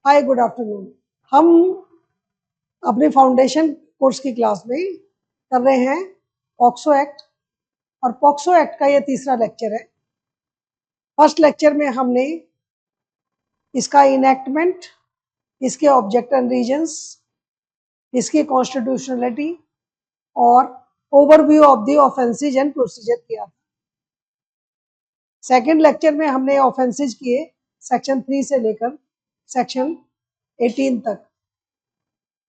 Hi good afternoon. हम अपने foundation course की क्लास में कर रहे हैं पॉक्सो एक्ट, और पॉक्सो एक्ट का ये तीसरा लेक्चर है। फर्स्ट लेक्चर में हमने इसका इनएक्टमेंट, इसके ऑब्जेक्ट एंड रीजंस, इसकी कॉन्स्टिट्यूशनलिटी और overview of the offences and procedure किया था। सेकेंड लेक्चर में हमने ऑफेंसेज किए सेक्शन 3 से लेकर सेक्शन 18 तक,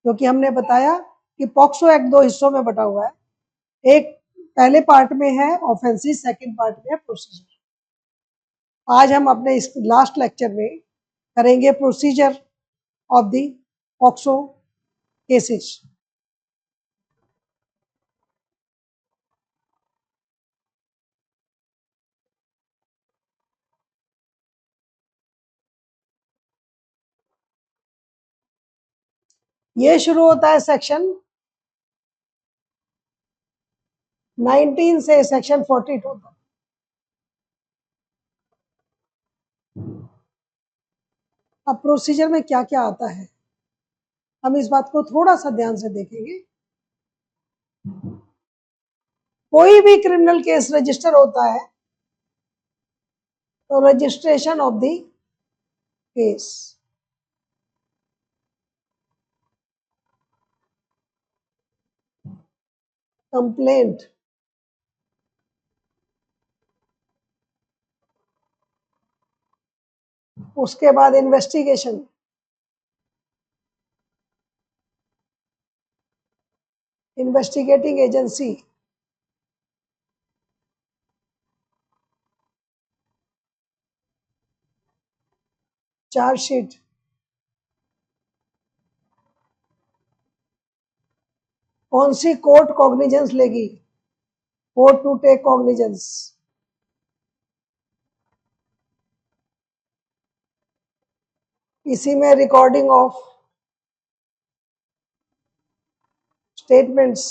क्योंकि हमने बताया कि पॉक्सो एक्ट दो हिस्सों में बटा हुआ है। एक पहले पार्ट में है ऑफेंसेस, सेकंड पार्ट में है प्रोसीजर। आज हम अपने इस लास्ट लेक्चर में करेंगे procedure of the POCSO cases. ये शुरू होता है सेक्शन 19 से सेक्शन 42 तक। अब प्रोसीजर में क्या क्या आता है, हम इस बात को थोड़ा सा ध्यान से देखेंगे। कोई भी क्रिमिनल केस रजिस्टर होता है तो registration of the case, complaint, उसके बाद इन्वेस्टिगेशन, इन्वेस्टिगेटिंग एजेंसी, चार्जशीट, कौन सी कोर्ट कॉग्निजेंस लेगी, कोर्ट टू टेक कॉग्निजेंस, इसी में recording of statements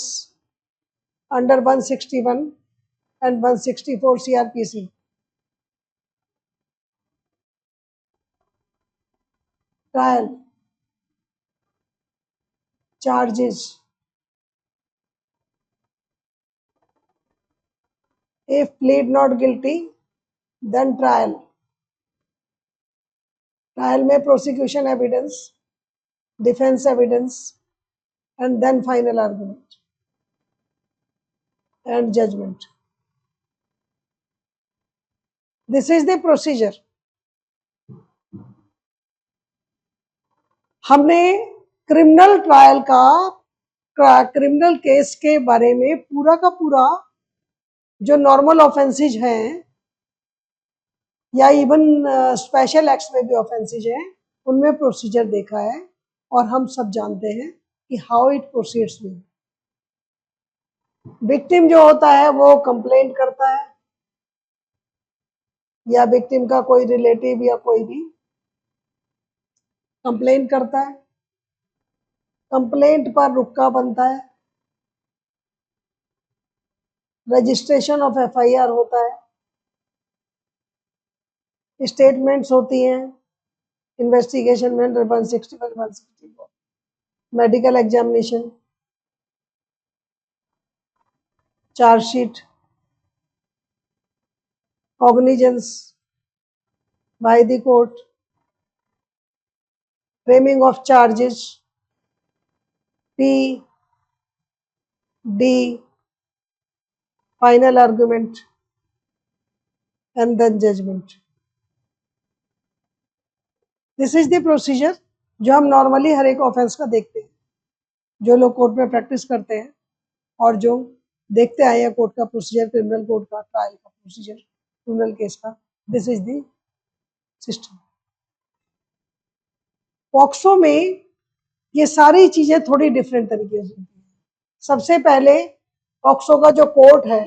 under 161 and 164 CRPC, trial, charges, if plead not guilty then trial, trial में prosecution evidence, defence evidence and then final argument and judgment. This is the procedure. हमने criminal trial का, criminal case के बारे में पूरा का पूरा जो नॉर्मल ऑफेंसेज हैं या इवन स्पेशल एक्ट्स में भी ऑफेंसेज हैं, उनमें प्रोसीजर देखा है, और हम सब जानते हैं कि हाउ इट प्रोसीड्स में। विक्टिम जो होता है वो कंप्लेंट करता है, या विक्टिम का कोई रिलेटिव या कोई भी कंप्लेंट करता है, कंप्लेंट पर रुक्का बनता है, रजिस्ट्रेशन ऑफ FIR होता है, स्टेटमेंट्स होती हैं, इन्वेस्टिगेशन में 161 164, medical examination, chargesheet, cognizance by the court, framing of charges, P D, final argument and then judgement. This is the procedure जो हम नॉर्मली हर एक ऑफेंस का देखते हैं, जो लोग कोर्ट में प्रैक्टिस करते हैं और जो देखते आए हैं कोर्ट का प्रोसीजर, क्रिमिनल कोर्ट का ट्रायल का प्रोसीजर, क्रिमिनल केस का। This is the system. POCSO में ये सारी चीजें थोड़ी डिफरेंट तरीके से होती हैं। सबसे पहले पॉक्सो का जो कोर्ट है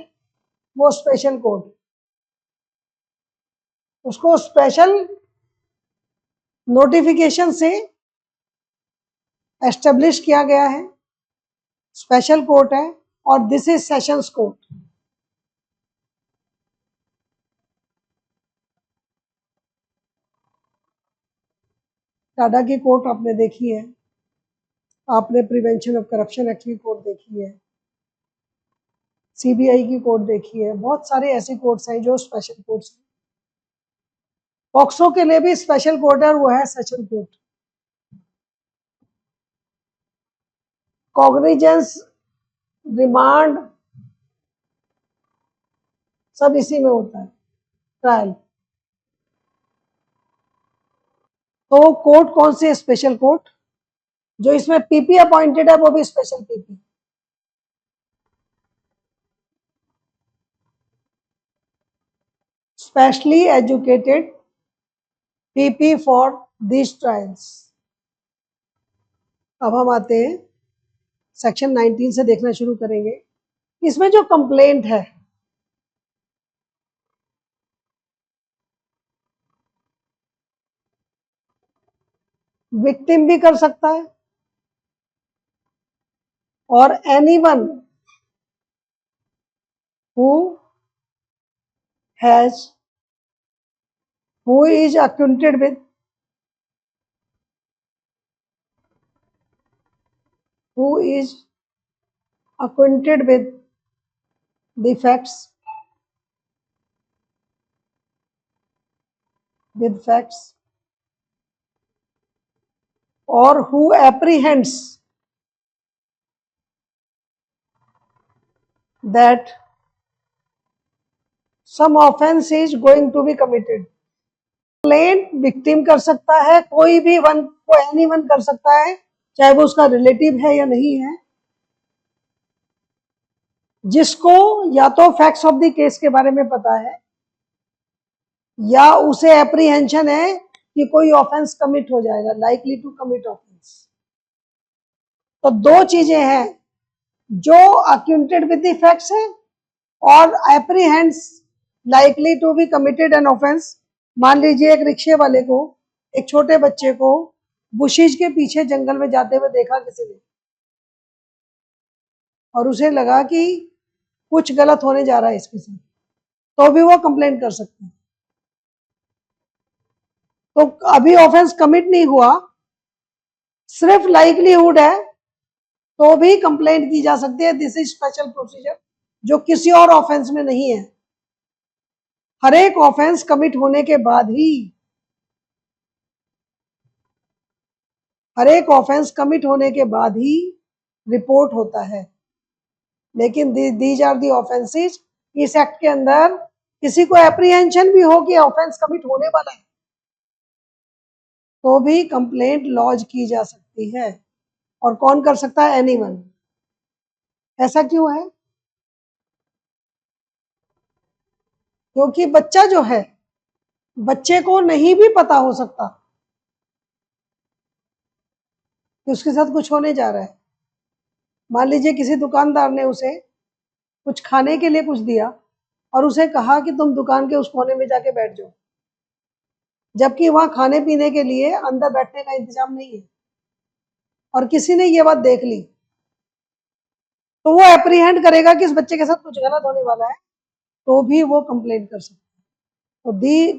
वो स्पेशल कोर्ट, उसको स्पेशल नोटिफिकेशन से एस्टेब्लिश किया गया है, स्पेशल कोर्ट है, और this is sessions court. Tada की कोर्ट आपने देखी है, आपने प्रिवेंशन ऑफ करप्शन एक्ट की कोर्ट देखी है, सीबीआई की कोर्ट देखी है, बहुत सारे ऐसी कोर्ट्स हैं जो स्पेशल कोर्ट्स हैं। पॉक्सो के लिए भी स्पेशल कोर्ट है और वो है सेशन कोर्ट। कॉग्निजेंस, रिमांड सब इसी में होता है, ट्रायल। तो कोर्ट कौन सी है? Special court. जो इसमें पीपी अपॉइंटेड है वो भी special PP. Specially educated PP for this trials. अब हम आते हैं सेक्शन 19 से देखना शुरू करेंगे। इसमें जो कंप्लेंट है, विक्टिम भी कर सकता है और anyone who has who is acquainted with who is acquainted with the facts or who apprehends that some offense is going to be committed। Complaint victim कर सकता है, कोई भी वन को एनी वन कर सकता है, चाहे वो उसका रिलेटिव है या नहीं है, जिसको या तो फैक्ट्स ऑफ द केस के बारे में पता है या उसे एप्रीहेंशन है कि कोई ऑफेंस कमिट हो जाएगा, लाइकली टू कमिट ऑफेंस। तो दो चीजें हैं, जो अक्यूंटेड विद द फैक्ट्स है और apprehends likely to be committed an offence. मान लीजिए एक रिक्शे वाले को, एक छोटे बच्चे को बुशिज के पीछे जंगल में जाते हुए देखा किसी ने और उसे लगा कि कुछ गलत होने जा रहा है इसके साथ, तो भी वो कंप्लेंट कर सकते हैं। तो अभी ऑफेंस कमिट नहीं हुआ, सिर्फ लाइकलीहुड है, तो भी कंप्लेंट की जा सकती है। दिस इज स्पेशल प्रोसीजर जो किसी और ऑफेंस में नहीं है। हर एक ऑफेंस कमिट होने के बाद ही, हर एक ऑफेंस कमिट होने के बाद ही रिपोर्ट होता है। लेकिन दीज आर दी ऑफेंसेस, इस एक्ट के अंदर किसी को एप्रीहेंशन भी हो कि ऑफेंस कमिट होने वाला है, तो भी कंप्लेंट लॉन्च की जा सकती है। और कौन कर सकता है? एनीवन। ऐसा क्यों है? क्योंकि बच्चा जो है, बच्चे को नहीं भी पता हो सकता कि उसके साथ कुछ होने जा रहा है। मान लीजिए किसी दुकानदार ने उसे कुछ खाने के लिए कुछ दिया और उसे कहा कि तुम दुकान के उस कोने में जाके बैठ जाओ, जबकि वहां खाने पीने के लिए अंदर बैठने का इंतजाम नहीं है और किसी ने ये बात देख ली, तो वो एप्रीहेंड करेगा कि इस बच्चे के साथ कुछ गलत होने वाला है, तो भी वो कंप्लेंट कर सकता है। तो the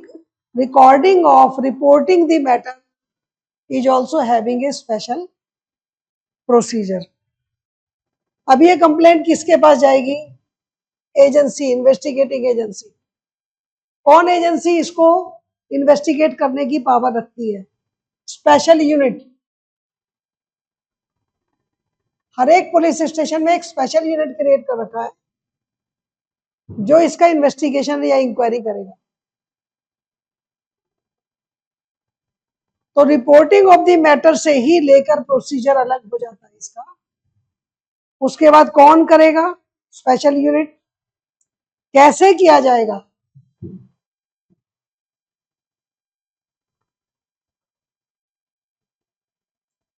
recording of reporting the matter is also having a special procedure. अब ये कंप्लेंट किसके पास जाएगी? Agency, investigating agency. कौन एजेंसी इसको इन्वेस्टिगेट करने की पावर रखती है? Special unit. हर एक पुलिस स्टेशन में एक स्पेशल यूनिट क्रिएट कर रखा है जो इसका इन्वेस्टिगेशन या इंक्वायरी करेगा। तो रिपोर्टिंग ऑफ द मैटर से ही लेकर प्रोसीजर अलग हो जाता है इसका। उसके बाद कौन करेगा? Special unit. कैसे किया जाएगा?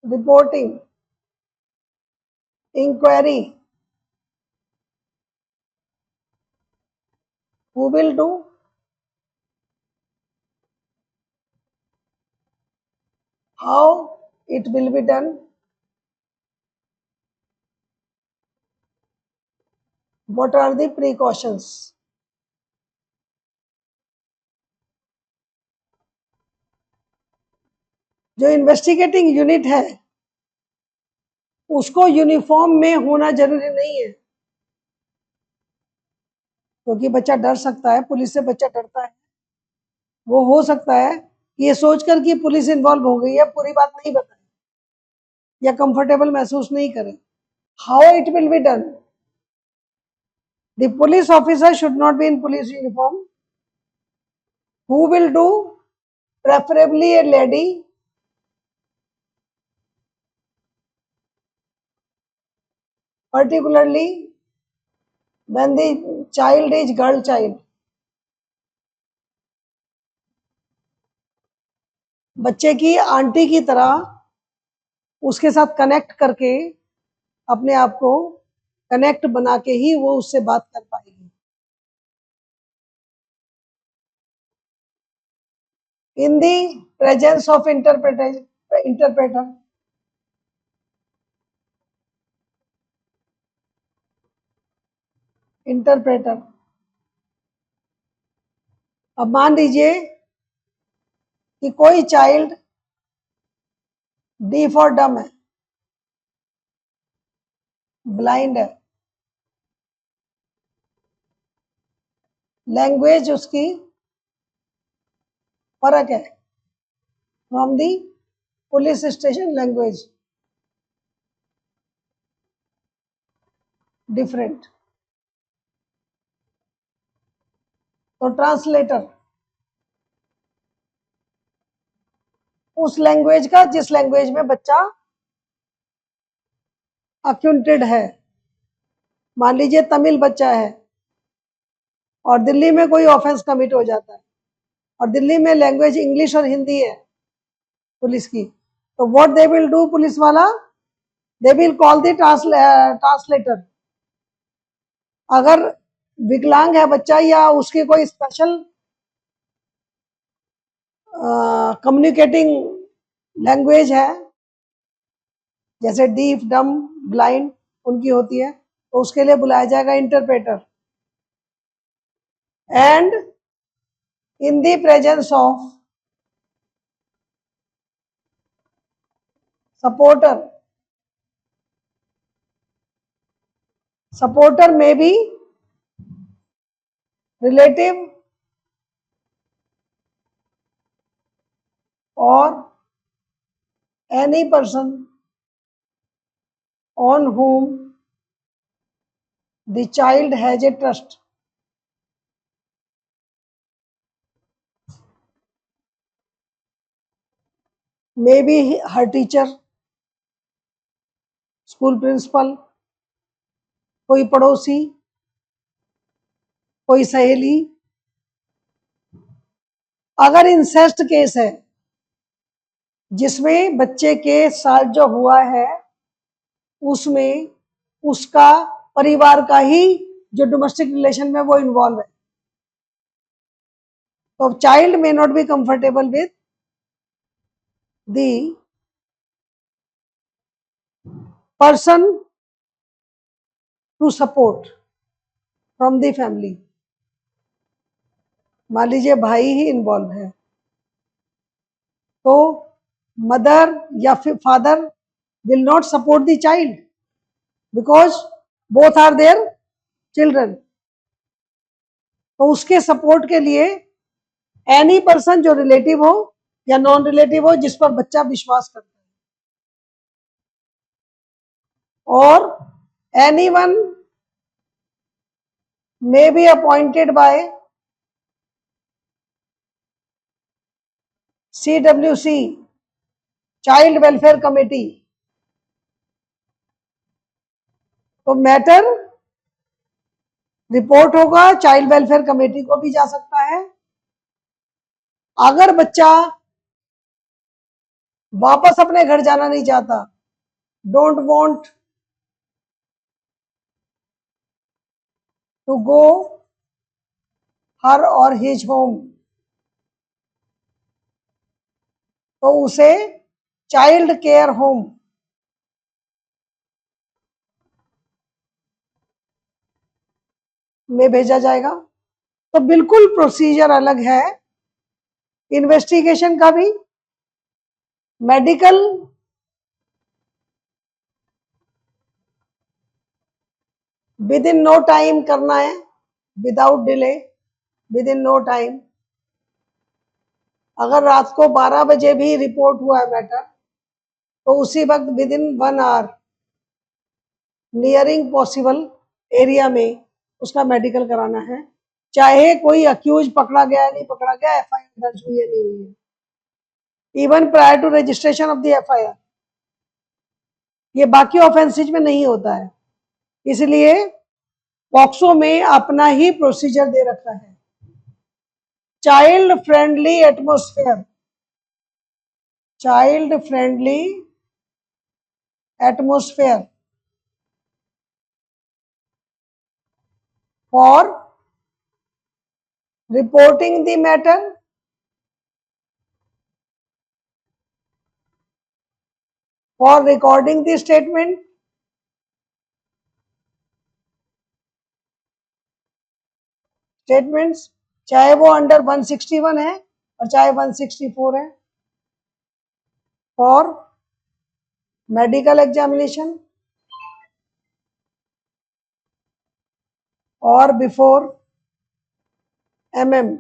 Reporting, inquiry, who will do? How it will be done? What are the precautions? जो इन्वेस्टिगेटिंग यूनिट है उसको यूनिफॉर्म में होना जरूरी नहीं है, क्योंकि बच्चा डर सकता है, पुलिस से बच्चा डरता है। वो हो सकता है कि ये सोचकर कि पुलिस इन्वॉल्व हो गई है पूरी बात नहीं बताए या कंफर्टेबल महसूस नहीं करे। How it will be done? The police officer should not be in police uniform. Who will do? Preferably a lady. Particularly when the child is girl child. बच्चे की आंटी की तरह उसके साथ कनेक्ट करके अपने आप को कनेक्ट बना के ही वो उससे बात कर पाएगी. In the presence of interpreter. Interpreter. अब मान लीजिए कि कोई चाइल्ड डी फॉर डम है, ब्लाइंड है, लैंग्वेज उसकी फर्क है from the police station language, different. तो ट्रांसलेटर उस लैंग्वेज का जिस लैंग्वेज में बच्चा अक्यूंटेड है. मान लीजिए तमिल बच्चा है और दिल्ली में कोई ऑफेंस कमिट हो जाता है और दिल्ली में लैंग्वेज इंग्लिश और हिंदी है पुलिस की, तो what they will do police वाला, they will call the translator. अगर विकलांग है बच्चा या उसकी कोई स्पेशल कम्युनिकेटिंग लैंग्वेज है, जैसे डीफ, डम, ब्लाइंड उनकी होती है, तो उसके लिए बुलाया जाएगा interpreter. And in the presence of supporter, supporter में भी relative or any person on whom the child has a trust. Maybe her teacher, school principal, कोई पड़ोसी, कोई सहेली. अगर इंसेस्ट केस है जिसमें बच्चे के साथ जो हुआ है उसमें उसका परिवार का ही जो डोमेस्टिक रिलेशन में वो इन्वॉल्व है, तो child may not be comfortable with the person to support from the family. मान लीजिए भाई ही इन्वॉल्व है, तो मदर या फिर father will not support the child because both are their children. तो उसके सपोर्ट के लिए एनी पर्सन जो रिलेटिव हो या नॉन रिलेटिव हो जिस पर बच्चा विश्वास करता है, और any one may be appointed by CWC, child welfare committee. तो मैटर रिपोर्ट होगा, चाइल्ड वेलफेयर कमेटी को भी जा सकता है. अगर बच्चा वापस अपने घर जाना नहीं चाहता, डोंट वांट टू गो हर और हिज होम, तो उसे चाइल्ड केयर होम में भेजा जाएगा. तो बिल्कुल प्रोसीजर अलग है इन्वेस्टिगेशन का भी medical within no time करना है, without delay, within no time. अगर रात को 12 बजे भी रिपोर्ट हुआ है मैटर, तो उसी वक्त within 1 hour nearing possible area में उसका मेडिकल कराना है, चाहे कोई अक्यूज पकड़ा गया है नहीं पकड़ा गया, एफआईआर दर्ज हुई है नहीं हुई है, even prior to registration of the FIR. ये बाकी ऑफेंसेज में नहीं होता है, इसलिए पॉक्सो में अपना ही प्रोसीजर दे रखा है। Child friendly atmosphere, child friendly atmosphere for reporting the matter, for recording the statement, statements, चाहे वो अंडर 161 है और चाहे 164 है, फॉर मेडिकल एग्जामिनेशन और बिफोर MM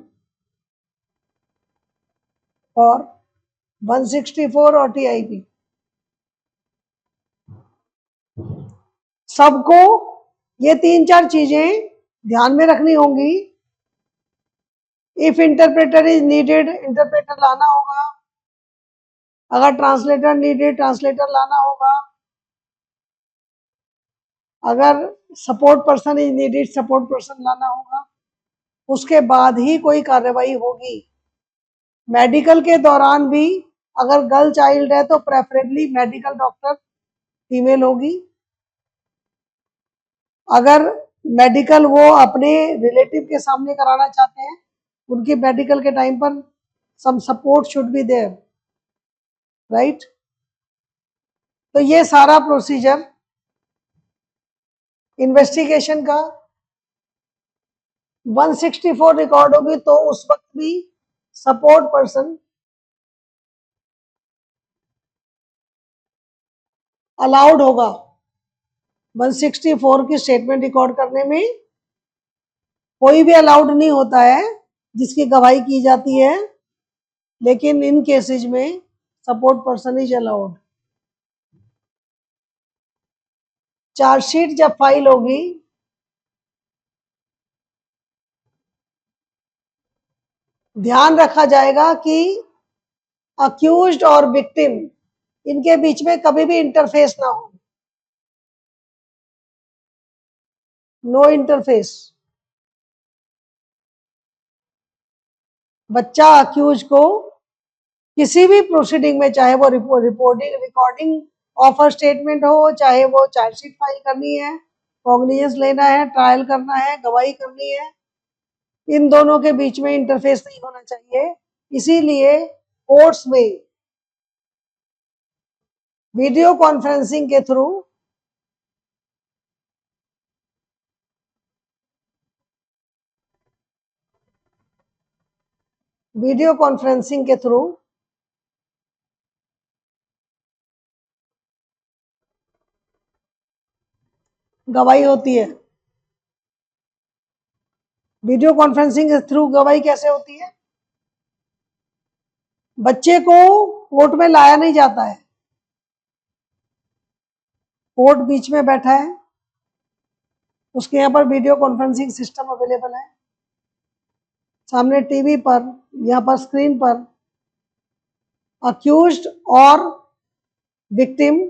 फॉर 164 और TIP। सबको ये 3-4 चीजें ध्यान में रखनी होंगी। If interpreter is needed, interpreter लाना होगा। अगर ट्रांसलेटर नीडेड, ट्रांसलेटर लाना होगा। अगर support person is needed, support person लाना होगा। उसके बाद ही कोई कार्रवाई होगी। मेडिकल के दौरान भी अगर गर्ल चाइल्ड है तो प्रेफरेबली मेडिकल डॉक्टर फीमेल होगी। अगर मेडिकल वो अपने रिलेटिव के सामने कराना चाहते हैं, उनकी मेडिकल के टाइम पर some support should be there, right. तो ये सारा प्रोसीजर इन्वेस्टिगेशन का 164 रिकॉर्ड होगी तो उस वक्त भी सपोर्ट पर्सन अलाउड होगा 164 की स्टेटमेंट रिकॉर्ड करने में। कोई भी अलाउड नहीं होता है जिसकी गवाही की जाती है, लेकिन इन केसेज में support person is allowed. Chargesheet जब फाइल होगी, ध्यान रखा जाएगा कि अक्यूज्ड और विक्टिम इनके बीच में कभी भी इंटरफेस ना हो, नो इंटरफेस। बच्चा अक्यूज को किसी भी प्रोसीडिंग में, चाहे वो reporting recording of a statement हो, चाहे वो चार्जशीट फाइल करनी है, कॉग्निजेंस लेना है, ट्रायल करना है, गवाही करनी है, इन दोनों के बीच में इंटरफेस नहीं होना चाहिए। इसीलिए कोर्ट्स में वीडियो कॉन्फ्रेंसिंग के थ्रू गवाही होती है। वीडियो कॉन्फ्रेंसिंग के थ्रू गवाही कैसे होती है? बच्चे को कोर्ट में लाया नहीं जाता है, कोर्ट बीच में बैठा है, उसके यहाँ पर वीडियो कॉन्फ्रेंसिंग सिस्टम अवेलेबल है। सामने टीवी पर, यहाँ पर स्क्रीन पर अक्यूज्ड और विक्टिम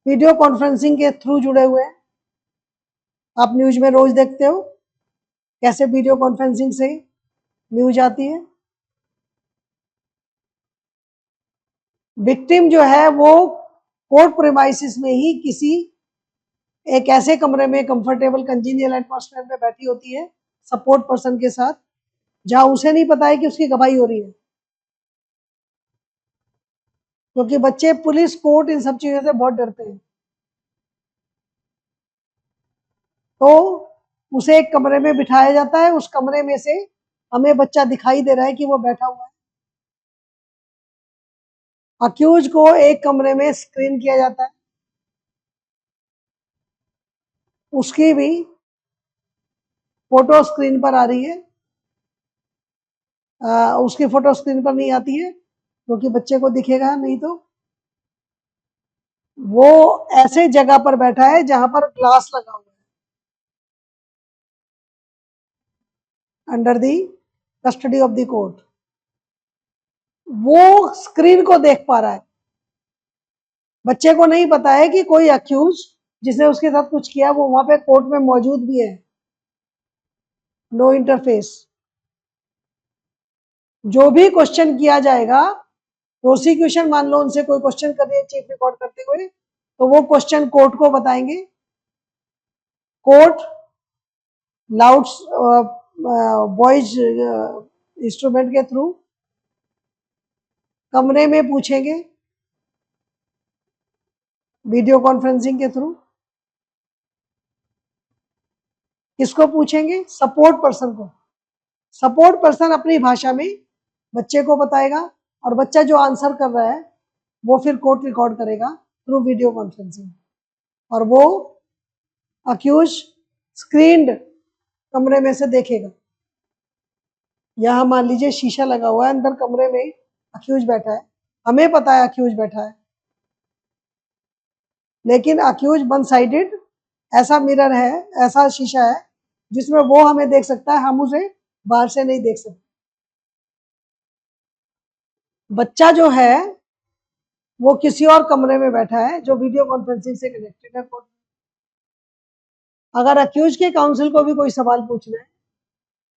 वीडियो कॉन्फ्रेंसिंग के थ्रू जुड़े हुए हैं। आप न्यूज में रोज देखते हो कैसे वीडियो कॉन्फ्रेंसिंग से न्यूज आती है। विक्टिम जो है वो कोर्ट प्रीमाइसिस में ही किसी एक ऐसे कमरे में कंफर्टेबल कंजीनियल एटमॉस्फेयर में बैठी होती है सपोर्ट पर्सन के साथ, जहां उसे नहीं पता है कि उसकी गवाही हो रही है। क्योंकि बच्चे पुलिस, कोर्ट, इन सब चीजों से बहुत डरते हैं, तो उसे एक कमरे में बिठाया जाता है। उस कमरे में से हमें बच्चा दिखाई दे रहा है कि वो बैठा हुआ है। अक्यूज को एक कमरे में स्क्रीन किया जाता है, उसकी भी फोटो स्क्रीन पर आ रही है। उसकी फोटो स्क्रीन पर नहीं आती है क्योंकि बच्चे को दिखेगा नहीं, तो वो ऐसे जगह पर बैठा है जहां पर ग्लास लगा हुआ है, under the custody of the court. वो स्क्रीन को देख पा रहा है, बच्चे को नहीं पता है कि कोई अक्यूज जिसने उसके साथ कुछ किया वो वहां पे कोर्ट में मौजूद भी है। No interface. जो भी क्वेश्चन किया जाएगा, प्रोसिक्यूशन मान लो उनसे कोई क्वेश्चन कर रही है चीफ रिकॉर्ड करते हुए, तो वो क्वेश्चन कोर्ट को बताएंगे। कोर्ट लाउड वॉइस इंस्ट्रूमेंट के थ्रू कमरे में पूछेंगे, वीडियो कॉन्फ्रेंसिंग के थ्रू। किसको पूछेंगे? सपोर्ट पर्सन को। सपोर्ट पर्सन अपनी भाषा में बच्चे को बताएगा और बच्चा जो आंसर कर रहा है वो फिर कोर्ट रिकॉर्ड करेगा थ्रू वीडियो कॉन्फ्रेंसिंग, और वो अक्यूज स्क्रीन्ड कमरे में से देखेगा। यहां मान लीजिए शीशा लगा हुआ है, अंदर कमरे में अक्यूज बैठा है, हमें पता है अक्यूज बैठा है, लेकिन अक्यूज वन साइडेड, ऐसा मिरर है, ऐसा शीशा है जिसमें वो हमें देख सकता है, हम उसे बाहर से नहीं देख सकते। बच्चा जो है वो किसी और कमरे में बैठा है जो वीडियो कॉन्फ्रेंसिंग से कनेक्टेड है। अगर अक्यूज के काउंसिल को भी कोई सवाल पूछना है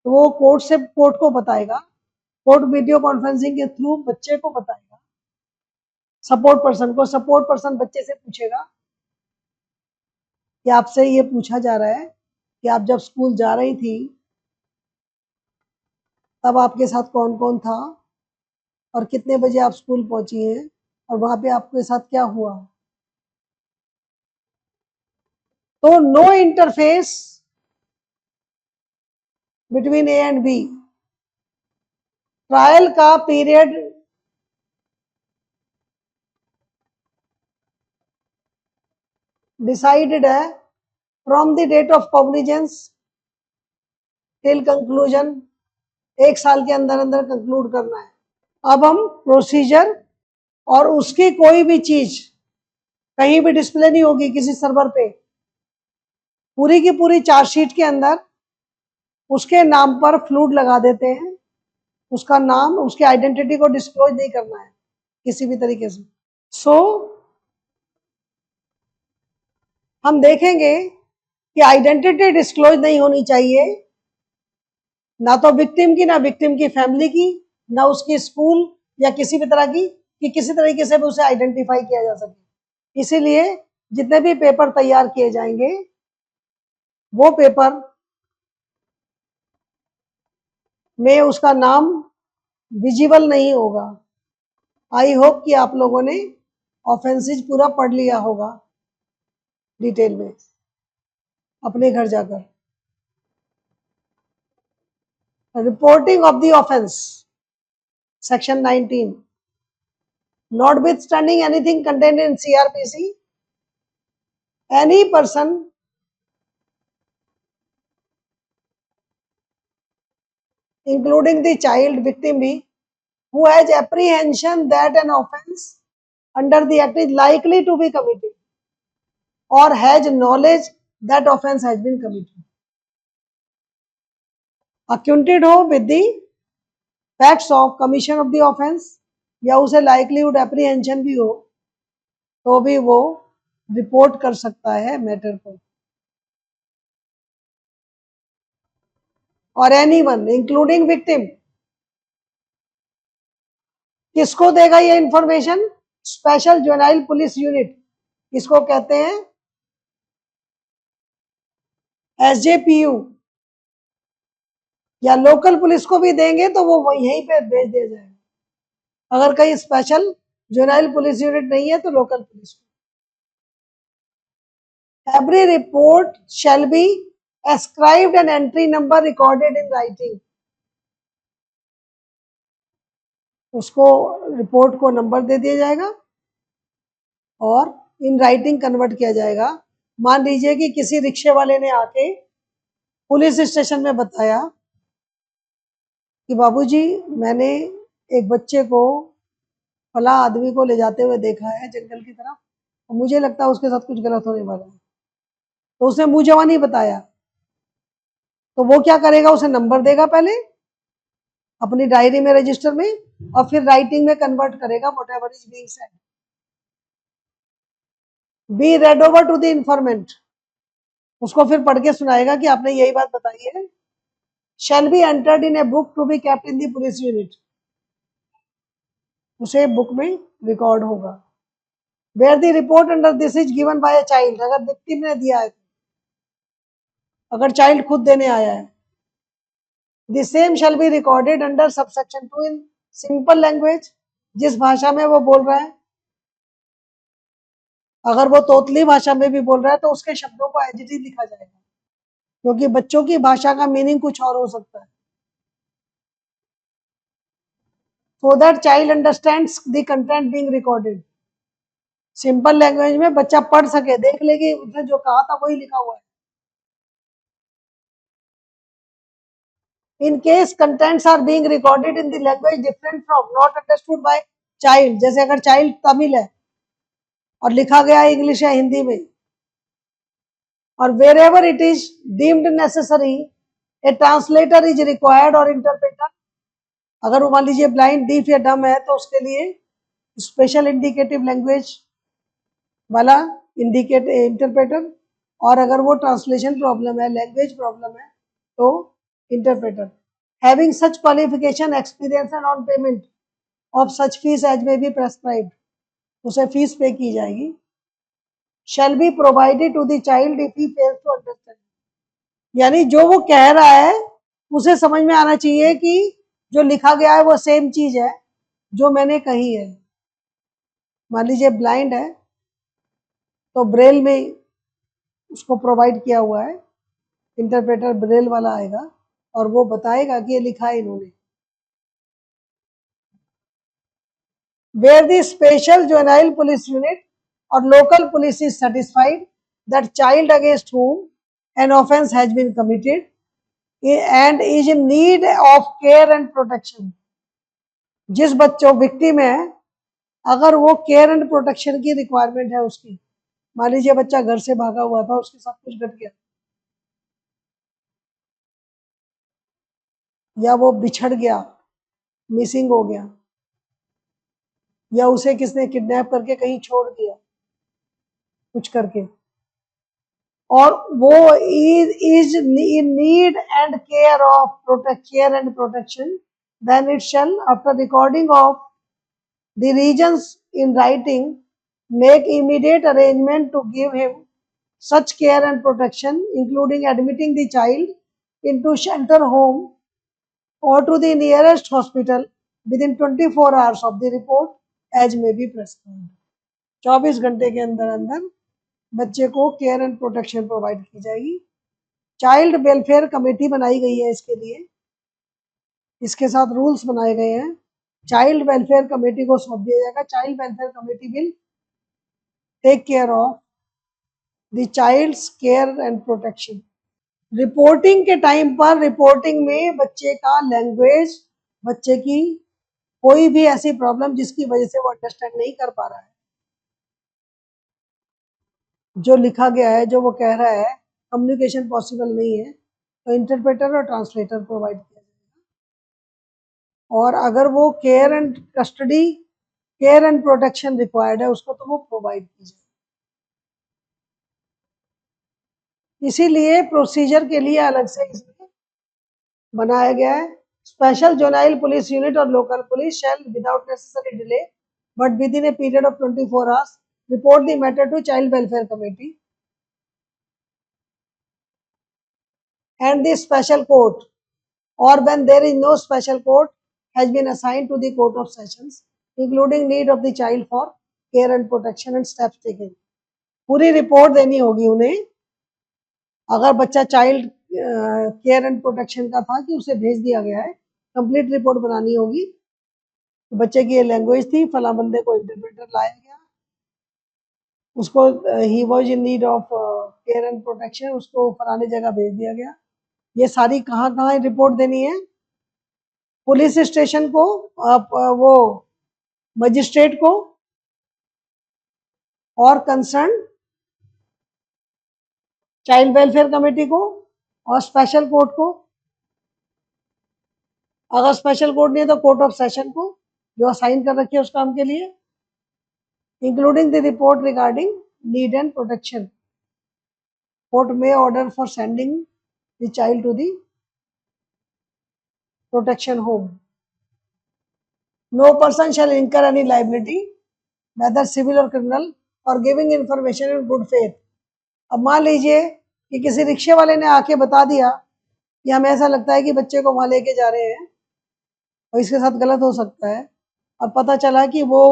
तो वो कोर्ट को बताएगा, कोर्ट वीडियो कॉन्फ्रेंसिंग के थ्रू बच्चे को बताएगा, सपोर्ट पर्सन को। सपोर्ट पर्सन बच्चे से पूछेगा कि आपसे ये पूछा जा रहा है कि आप जब स्कूल जा रही थी तब आपके साथ कौन कौन था और कितने बजे आप स्कूल पहुंची हैं और वहां पे आपके साथ क्या हुआ। तो no interface between A and B. Trial का पीरियड डिसाइडेड है from the date of cognizance till conclusion. 1 साल के अंदर अंदर कंक्लूड करना है। अब हम प्रोसीजर और उसकी कोई भी चीज कहीं भी डिस्प्ले नहीं होगी किसी सर्वर पे, पूरी की पूरी चार्जशीट के अंदर उसके नाम पर फ्लूड लगा देते हैं। उसका नाम, उसकी आइडेंटिटी को डिस्क्लोज नहीं करना है किसी भी तरीके से। सो हम देखेंगे कि आइडेंटिटी डिस्क्लोज नहीं होनी चाहिए, ना तो विक्टिम की, ना विक्टिम की फैमिली की, ना उसकी स्कूल या किसी भी तरह की, कि किसी तरीके से भी उसे आइडेंटिफाई किया जा सके। इसीलिए जितने भी पेपर तैयार किए जाएंगे वो पेपर में उसका नाम विजिबल नहीं होगा। आई होप कि आप लोगों ने ऑफेंसेस पूरा पढ़ लिया होगा डिटेल में अपने घर जाकर। Reporting of the offence, section 19। Notwithstanding anything contained in CRPC, any person including the child victim be who has apprehension that an offence under the act is likely to be committed or has knowledge that offence has been committed, acquainted हो with the facts of commission of the offence, या उसे likelihood apprehension भी हो तो भी वो report कर सकता है मैटर को। और एनीवन इंक्लूडिंग विक्टिम, किसको देगा ये information? Special juvenile police unit, इसको कहते हैं एसजेपीयू, या लोकल पुलिस को भी देंगे तो वो यहीं पे भेज दिया जाएगा। अगर कहीं स्पेशल जुवेनाइल पुलिस यूनिट नहीं है तो लोकल पुलिस को। Every report shall be ascribed an entry number recorded in writing। उसको रिपोर्ट को नंबर दे दिया जाएगा और इन राइटिंग कन्वर्ट किया जाएगा। मान लीजिए कि किसी रिक्शे वाले ने आके पुलिस स्टेशन में बताया कि बाबूजी, मैंने एक बच्चे को फला आदमी को ले जाते हुए देखा है जंगल की तरफ, और मुझे लगता है उसके साथ कुछ गलत होने वाला है। तो उसने मुंह जवान ही बताया, तो वो क्या करेगा, उसे नंबर देगा पहले अपनी डायरी में, रजिस्टर में, और फिर राइटिंग में कन्वर्ट करेगा whatever is being said. Be read over to the informant, उसको फिर पढ़ के सुनाएगा कि आपने यही बात बताई है। Shall be entered in a book to be kept in the police unit, उसे बुक में रिकॉर्ड होगा। Where the report under this is given by a child, अगर विक्टिम ने दिया है, अगर चाइल्ड खुद देने आया है, the same shall be recorded under subsection 2 in simple language, जिस भाषा में वो बोल रहा है। अगर वो तोतली भाषा में भी बोल रहा है तो उसके शब्दों को एज इट इज लिखा जाएगा, क्योंकि बच्चों की भाषा का मीनिंग कुछ और हो सकता है। So that child understands the content being recorded, simple language में बच्चा पढ़ सके, देख ले कि उसने जो कहा था वही लिखा हुआ है। In case contents are being recorded in the language different from not understood by child, जैसे अगर चाइल्ड तमिल है और लिखा गया इंग्लिश या हिंदी में, और wherever it is deemed necessary a translator is required or interpreter, अगर वो मान लीजिए ब्लाइंड, डीफ या डम है तो उसके लिए स्पेशल इंडिकेटिव लैंग्वेज वाला इंडिकेट इंटरप्रेटर, और अगर वो ट्रांसलेशन प्रॉब्लम है, लैंग्वेज प्रॉब्लम है, तो interpreter. Having such qualification, experience and on payment of such fees as may be prescribed, उसे फीस पे की जाएगी। Shall be provided to the child if he fails to understand, यानी जो वो कह रहा है उसे समझ में आना चाहिए कि जो लिखा गया है वो सेम चीज है जो मैंने कही है। मान लीजिए ब्लाइंड है तो ब्रेल में उसको प्रोवाइड किया हुआ है, इंटरप्रेटर ब्रेल वाला आएगा और वो बताएगा कि ये लिखा है इन्होंने। Where the special juvenile police unit or local police is satisfied that child against whom an offence has been committed and is in need of care and protection, जिस बच्चों विक्टिम है, अगर वो केयर एंड प्रोटेक्शन की requirement है उसकी, मान लीजिए बच्चा घर से भागा हुआ था, उसके साथ कुछ घट गया, या वो बिछड़ गया, मिसिंग हो गया, या उसे किसने किडनैप करके कहीं छोड़ दिया कुछ करके, और वो is in need and care of care and protection, then it shall, after recording of the regions in writing, make immediate arrangement to give him such care and protection, including admitting the child into shelter home or to the nearest hospital within 24 hours of the report as may be prescribed। 24 घंटे के अंदर अंदर बच्चे को care and protection provide की जाएगी। Child welfare committee बनाई गई है इसके लिए, इसके साथ रूल्स बनाए गए हैं। चाइल्ड वेलफेयर कमेटी को सौंप दिया जाएगा। Child welfare committee will take care of the child's care and protection. Reporting के टाइम पर रिपोर्टिंग में बच्चे का लैंग्वेज, बच्चे की कोई भी ऐसी प्रॉब्लम जिसकी वजह से वो अंडरस्टैंड नहीं कर पा रहा है, जो लिखा गया है, जो वो कह रहा है, कम्युनिकेशन पॉसिबल नहीं है, तो इंटरप्रेटर और ट्रांसलेटर प्रोवाइड किया जाएगा। और अगर वो care and custody, care and protection required है उसको, तो वो प्रोवाइड की जाए। इसीलिए प्रोसीजर के लिए अलग से इसमें बनाया गया है। स्पेशल जोनाइल पुलिस यूनिट और local police shall without necessary delay but within a period of 24 hours report the matter to child welfare committee and the special court, or when there is no special court has been assigned to the court of sessions, including need of the child for care and protection and steps taken। पूरी report देनी होगी उन्हें। अगर बच्चा child care and protection का था कि उसे भेज दिया गया है, कंप्लीट रिपोर्ट बनानी होगी तो बच्चे की ये लैंग्वेज थी, फला बंदे को इंटरप्रेटर लाया गया, उसको he was in need of care and protection, उसको फलाने जगह भेज दिया गया। ये सारी कहाँ कहाँ रिपोर्ट देनी है? पुलिस स्टेशन को, वो मजिस्ट्रेट को, और कंसर्न चाइल्ड वेलफेयर कमेटी को, और स्पेशल कोर्ट को। अगर स्पेशल कोर्ट नहीं है तो कोर्ट ऑफ सेशन को, जो असाइन कर रखी है उस काम के लिए, including the report regarding need and protection. Court में order for sending the child to the protection home. No person shall incur any liability whether civil or criminal for giving information in good faith। अब मान लीजिए कि किसी रिक्शे वाले ने आके बता दिया कि हमें ऐसा लगता है कि बच्चे को वहां लेके जा रहे हैं और इसके साथ गलत हो सकता है, और पता चला कि वो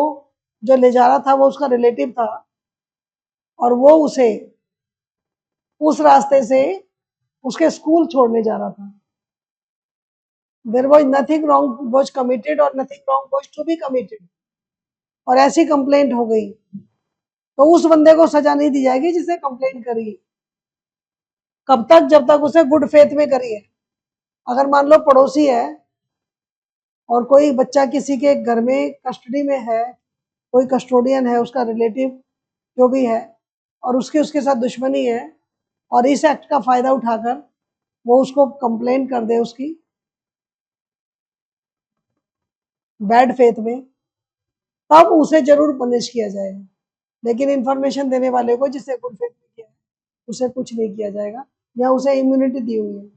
जो ले जा रहा था वो उसका रिलेटिव था और वो उसे उस रास्ते से उसके स्कूल छोड़ने जा रहा था। There was nothing wrong was committed और nothing wrong was to be committed, और ऐसी कंप्लेंट हो गई तो उस बंदे को सजा नहीं दी जाएगी जिसने कंप्लेंट करी। कब तक? जब तक उसे गुड फेथ में करी है। अगर मान लो पड़ोसी है और कोई बच्चा किसी के घर में कस्टडी में है, कोई कस्टोडियन है, उसका रिलेटिव जो भी है, और उसके साथ दुश्मनी है, और इस एक्ट का फायदा उठाकर वो उसको कंप्लेंट कर दे उसकी बैड फेथ में, तब उसे जरूर पनिश किया जाएगा। लेकिन इंफॉर्मेशन देने वाले को जिससे गुड फेथ में किया है उसे कुछ नहीं किया जाएगा, या उसे इम्यूनिटी दी हुई है,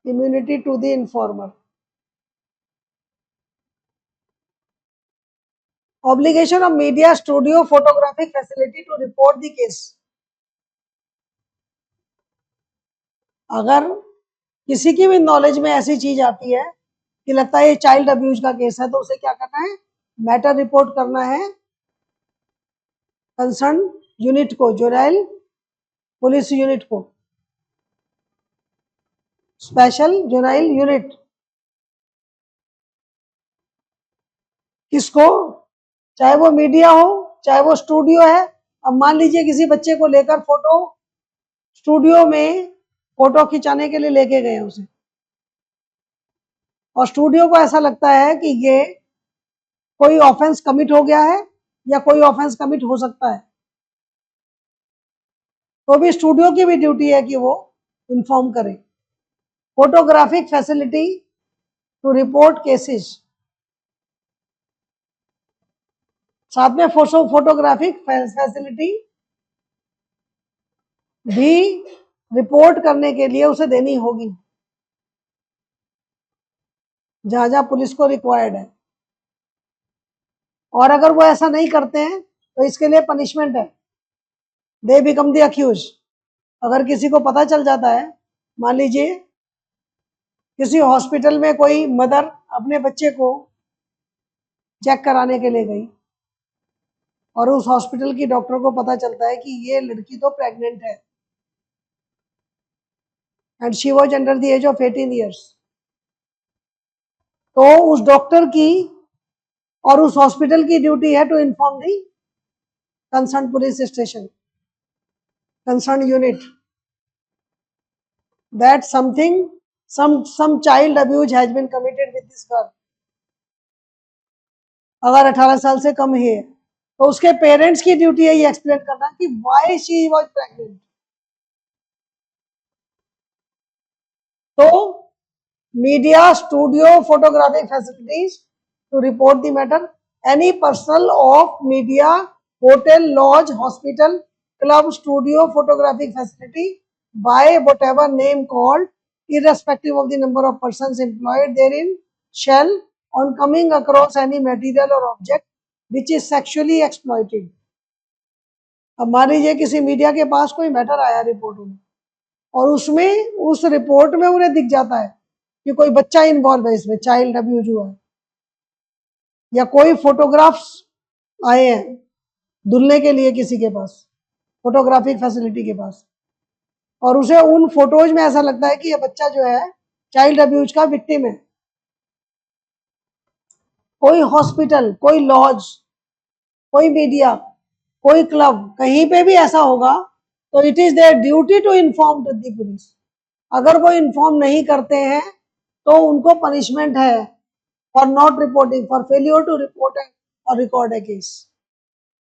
immunity to the informer. Obligation of media studio photographic facility to report the case. अगर किसी की भी नॉलेज में ऐसी चीज आती है कि लगता है ये चाइल्ड अब्यूज का केस है, तो उसे क्या करना है? मैटर रिपोर्ट करना है कंसर्न यूनिट को, जुराइल पुलिस यूनिट को, स्पेशल जुराइल यूनिट। किसको? चाहे वो मीडिया हो, चाहे वो स्टूडियो है। अब मान लीजिए किसी बच्चे को लेकर फोटो स्टूडियो में फोटो खिंचाने के लिए लेके गए उसे, और स्टूडियो को ऐसा लगता है कि ये कोई ऑफेंस कमिट हो गया है या कोई ऑफेंस कमिट हो सकता है, तो भी स्टूडियो की भी ड्यूटी है कि वो इन्फॉर्म करे। Photographic facility to report cases, साथ में फोटोग्राफिक फैसिलिटी भी रिपोर्ट करने के लिए उसे देनी होगी जहां जहां पुलिस को रिक्वायर्ड है। और अगर वो ऐसा नहीं करते हैं तो इसके लिए पनिशमेंट है, दे बिकम द अक्यूज। अगर किसी को पता चल जाता है, मान लीजिए किसी हॉस्पिटल में कोई मदर अपने बच्चे को चेक कराने के लिए गई और उस हॉस्पिटल की डॉक्टर को पता चलता है कि ये लड़की तो प्रेग्नेंट है and she was under the age of 18 years, तो उस डॉक्टर की और उस हॉस्पिटल की ड्यूटी है to inform the concern police station, concern unit, that some child abuse has been committed with this girl। अगर 18 साल से कम है तो उसके पेरेंट्स की ड्यूटी है ये एक्सप्लेन करना कि why she was pregnant। तो media studio photographic facilities to report the matter. Any personal of media hotel lodge hospital club studio photographic facility by whatever name called irrespective of the number of persons employed therein shall on coming across any material or object which is sexually exploited। अब मान लीजिए किसी media के पास कोई matter आया report में, और उसमें उस रिपोर्ट में उन्हें दिख जाता है कि कोई बच्चा इन्वॉल्व है इसमें, चाइल्ड अब्यूज हुआ है, या कोई फोटोग्राफ्स आए हैं धुलने के लिए किसी के पास फोटोग्राफिक फैसिलिटी के पास, और उसे उन फोटोज में ऐसा लगता है कि ये बच्चा जो है चाइल्ड अब्यूज का विक्टिम है, कोई हॉस्पिटल, कोई लॉज, कोई मीडिया, कोई क्लब, कहीं पे भी ऐसा होगा तो it is their duty to inform to the police. अगर वो इन्फॉर्म नहीं करते हैं तो उनको पनिशमेंट है for not reporting, for failure to report और रिकॉर्ड ए केस,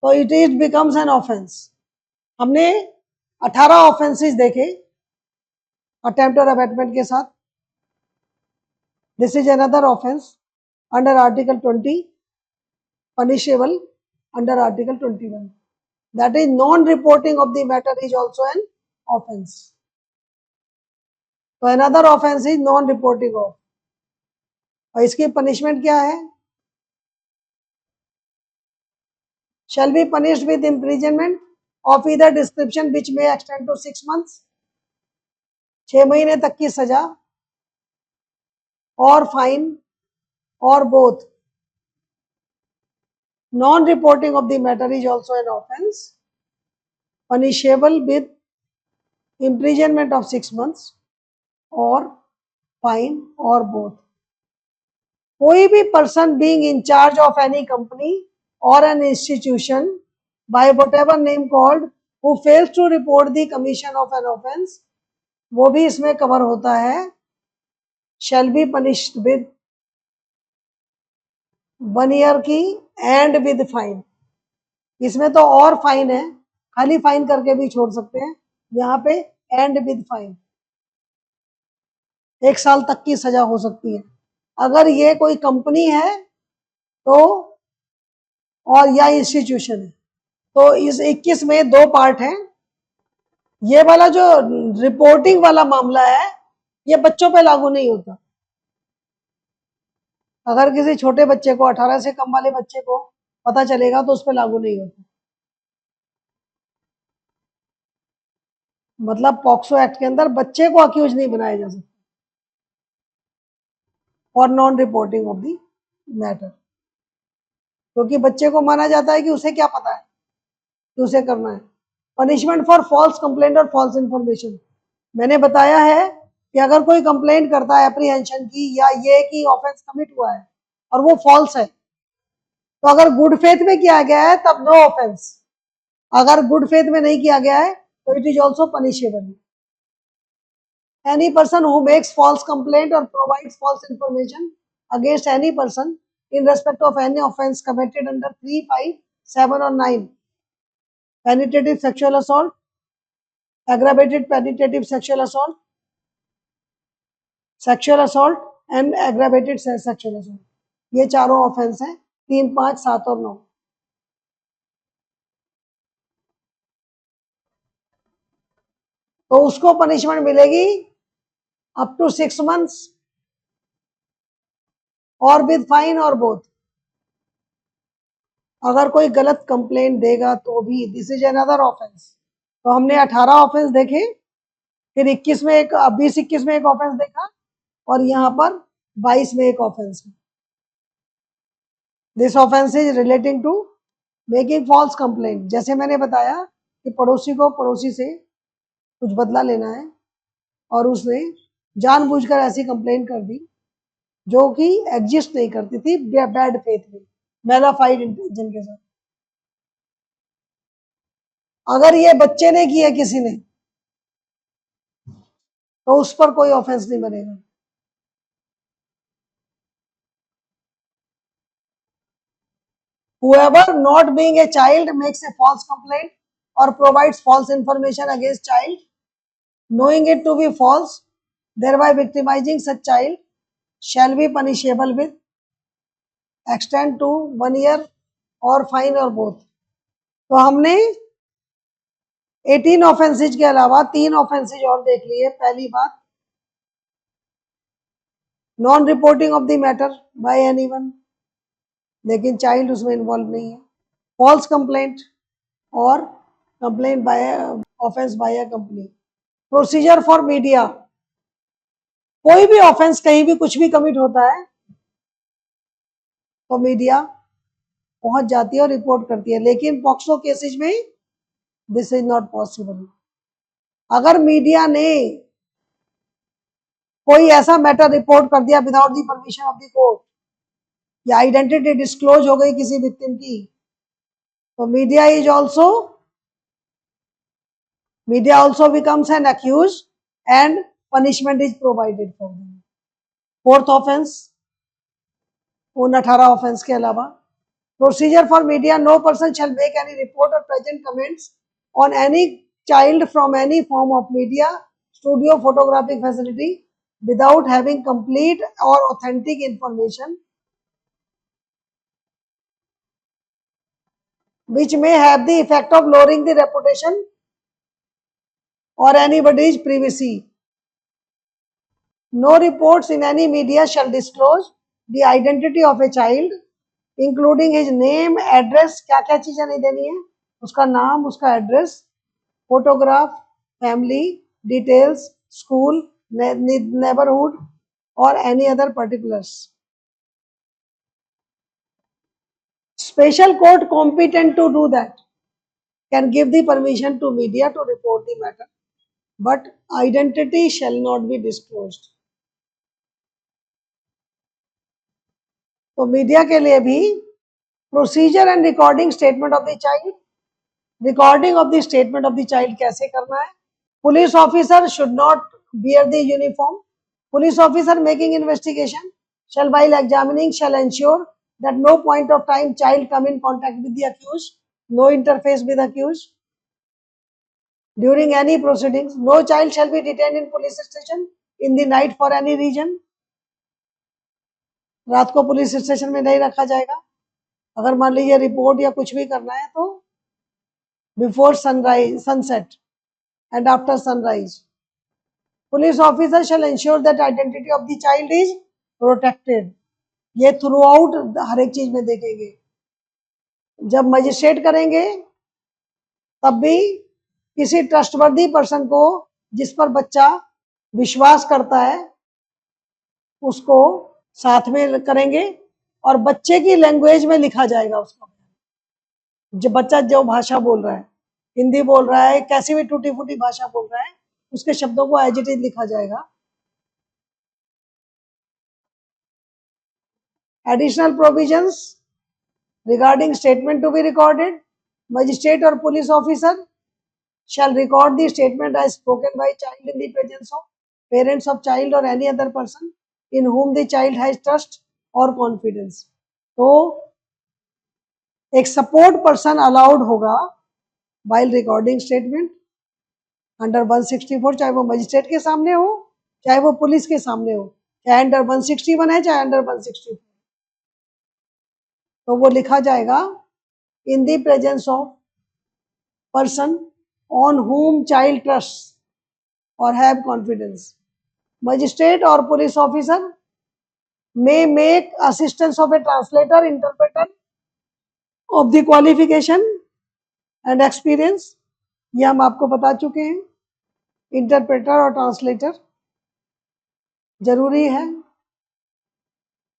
तो it is becomes an offence. हमने 18 ऑफेंसेस देखे अटेम्प्ट और अबेटमेंट के साथ। This is another offence under article 20, punishable under article 21, that is non reporting of the matter is also an offense. तो another offense is non reporting of, और इसकी punishment क्या है? shall be punished with imprisonment of either description which may extend to 6 months, 6 महीने तक की सजा, और फाइन, और both. Non reporting of the matter is also an offense, punishable with imprisonment of 6 months और फाइन और बोथ। कोई भी person being in charge of any company और an institution by whatever name called who fails to report the commission of an offence, वो भी इसमें cover होता है, shall be punished with 1 year की एंड विद फाइन। इसमें तो और फाइन है, खाली फाइन करके भी छोड़ सकते हैं, यहाँ पे एंड विद फाइन 1 साल तक की सजा हो सकती है। अगर ये कोई कंपनी है तो, और या इंस्टीट्यूशन है, तो इस 21 में 2 पार्ट हैं। ये वाला जो रिपोर्टिंग वाला मामला है ये बच्चों पे लागू नहीं होता। अगर किसी छोटे बच्चे को, 18 से कम वाले बच्चे को पता चलेगा तो उस पर लागू नहीं होता। मतलब पॉक्सो एक्ट के अंदर बच्चे को अक्यूज नहीं बनाया जा सकता और non reporting of the matter, क्योंकि बच्चे को माना जाता है कि उसे क्या पता है कि उसे करना है। पनिशमेंट फॉर फॉल्स कंप्लेंट और फॉल्स इंफॉर्मेशन, मैंने बताया है कि अगर कोई कंप्लेंट करता है एप्रीहेंशन की या ये कि ऑफेंस कमिट हुआ है और वो फॉल्स है, तो अगर गुड फेथ में किया गया है तब नो ऑफेंस, अगर गुड फेथ में नहीं किया गया है तो it is also punishable. Any person who makes false complaint or provides false information against any person in respect of any offence committed under 3, 5, 7 or 9, penetrative sexual assault, aggravated penetrative sexual assault and aggravated sexual assault, ये चारों offence हैं, 3, 5, 7 और 9। तो उसको punishment मिलेगी up to 6 months और with fine और both. अगर कोई गलत कंप्लेंट देगा तो भी दिस इज अनदर ऑफेंस। तो हमने 18 ऑफेंस देखे, फिर 21 में एक, 20-21 में एक ऑफेंस देखा, और यहाँ पर 22 में एक ऑफेंस है। This offence is relating to making false complaint. जैसे मैंने बताया कि पड़ोसी को पड़ोसी से कुछ बदला लेना है और उसने जानबूझकर ऐसी कंप्लेंट कर दी जो कि एग्जिस्ट नहीं करती थी, बैड फेथ में, मेलाफाइड इंटेंशन के साथ। अगर ये बच्चे ने किया किसी ने तो उस पर कोई ऑफेंस नहीं बनेगा। Whoever not being a child makes a false complaint or provides false information against child, knowing it to be false, thereby victimizing such child, shall be punishable with extend to 1 year और fine और both. तो हमने 18 offences के अलावा 3 offences और देख लिए। पहली बात, non reporting of the matter by anyone, लेकिन चाइल्ड उसमें इन्वॉल्व नहीं है। फॉल्स कंप्लेंट और complaint by offence by a company. Procedure for media, कोई भी ऑफेंस कहीं भी कुछ भी कमिट होता है तो मीडिया पहुंच जाती है और रिपोर्ट करती है, लेकिन पॉक्सो केसेज में दिस इज नॉट पॉसिबल। अगर मीडिया ने कोई ऐसा मैटर रिपोर्ट कर दिया without the permission of the court या आइडेंटिटी डिस्क्लोज हो गई किसी विक्टिम की, तो media also becomes an accused and punishment is provided for them. Fourth offence, उन 18 ऑफेंस के अलावा, procedure for media, no person shall make any report और present comments on any child from any form of media, studio, photographic facility without having complete or authentic information which may have the effect of lowering the reputation or anybody's privacy. No reports in any media shall disclose the identity of a child, including his name, address, क्या क्या चीजें नहीं देनी है, उसका नाम, उसका address, photograph, family details, school, neighbourhood और any other particulars. Special court competent to do that can give the permission to media to report the matter, but identity shall not be disclosed. तो media के लिए भी procedure and recording statement of the child, recording of the statement of the child कैसे करना है. Police officer should not bear the uniform. Police officer making investigation shall while examining shall ensure that no point of time child come in contact with the accused, no interface with accused during any proceedings. No child shall be detained in police station in the night for any reason. रात को police station में नहीं रखा जाएगा. अगर मान लीजिए report या कुछ भी करना है तो before sunrise, sunset and after sunrise. Police officer shall ensure that identity of the child is protected. ये थ्रू आउट हर एक चीज में देखेंगे. जब मजिस्ट्रेट करेंगे तब भी किसी ट्रस्टवर्दी पर्सन को जिस पर बच्चा विश्वास करता है उसको साथ में करेंगे और बच्चे की लैंग्वेज में लिखा जाएगा उसका. जो बच्चा जो भाषा बोल रहा है, हिंदी बोल रहा है, कैसी भी टूटी फूटी भाषा बोल रहा है, उसके शब्दों को एज इट इज लिखा जाएगा. Additional provisions regarding statement to be recorded, magistrate or police officer shall record the statement as spoken by child in the presence of parents of child or any other person in whom the child has trust or confidence. तो एक support person allowed होगा while recording statement under 164, चाहे वो magistrate के सामने हो, चाहे वो पुलिस के सामने हो, चाहे अंडर 161 है, चाहे अंडर 164. तो वो लिखा जाएगा in the presence of person on whom child trusts or have confidence. Magistrate or police officer may make assistance of a translator, interpreter of the qualification and experience. ये हम आपको बता चुके हैं. इंटरप्रेटर और ट्रांसलेटर जरूरी है.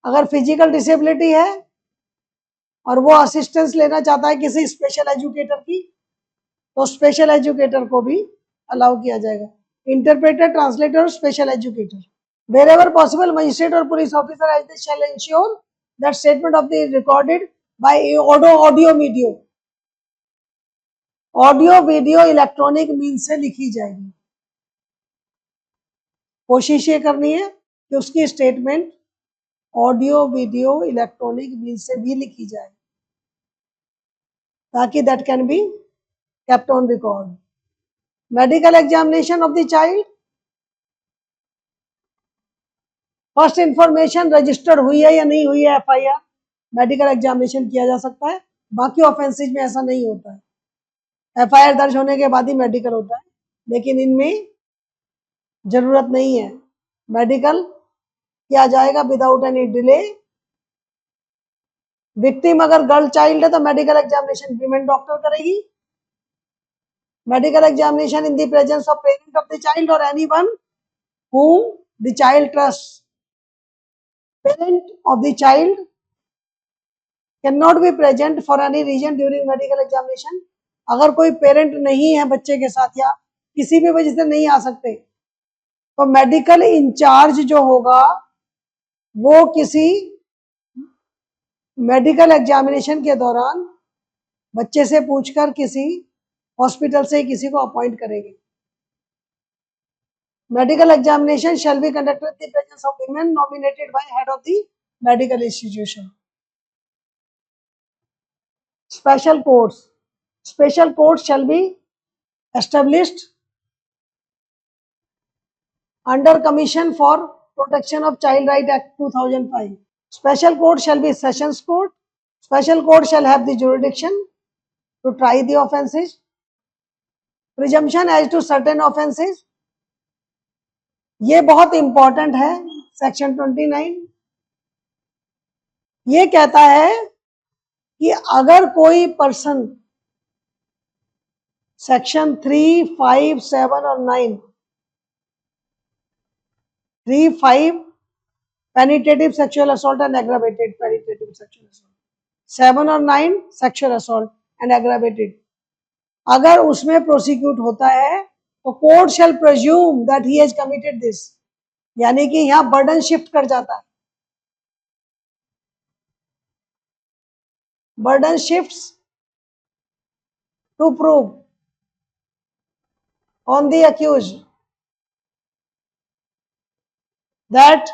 अगर फिजिकल डिसेबिलिटी है और वो असिस्टेंस लेना चाहता है किसी स्पेशल एजुकेटर की, तो स्पेशल एजुकेटर को भी अलाउ किया जाएगा. इंटरप्रेटर, ट्रांसलेटर और special educator. wherever possible magistrate or police officer as they shall ensure that statement of the recorded by audio video electronic means से लिखी जाएगी. कोशिश ये करनी है कि उसकी statement audio video electronic means से भी लिखी जाए ताकि that can be kept on record. Medical examination of the child. First information registered हुई है या नहीं हुई है FIR, मेडिकल एग्जामिनेशन किया जा सकता है. बाकी ऑफेंसेज में ऐसा नहीं होता है. FIR दर्ज होने के बाद ही मेडिकल होता है, लेकिन इनमें जरूरत नहीं है. मेडिकल किया जाएगा विदाउट एनी डिले. विक्टिम अगर गर्ल चाइल्ड है तो मेडिकल एग्जामिनेशन वीमेन डॉक्टर करेगी. Medical examination in the presence of parent of the child और anyone whom the child trusts. Parent of the child cannot be present for any reason during medical examination. अगर कोई parent नहीं है बच्चे के साथ या किसी भी वजह से नहीं आ सकते, तो मेडिकल इंचार्ज जो होगा वो किसी मेडिकल एग्जामिनेशन के दौरान बच्चे से पूछकर किसी हॉस्पिटल से किसी को अपॉइंट करेंगे। Medical examination shall be conducted in the presence of women nominated by head of the medical institution. Special courts shall be established under Commission for Protection of Child Right Act 2005. Special court shall be sessions court. Special court shall have the jurisdiction to try the offences. Presumption as to certain offences. ये बहुत important है। Section 29 ये कहता है कि अगर कोई person section 3, 5, 7 और 9, 3, 5 penetrative sexual assault and aggravated penetrative sexual assault, 7 और 9 सेक्सुअल असॉल्ट एंड एग्रावेटेड, अगर उसमें प्रोसिक्यूट होता है तो court shall presume that he has committed this, यानी कि यहां बर्डन शिफ्ट कर जाता है। Burden shifts to prove on the accused that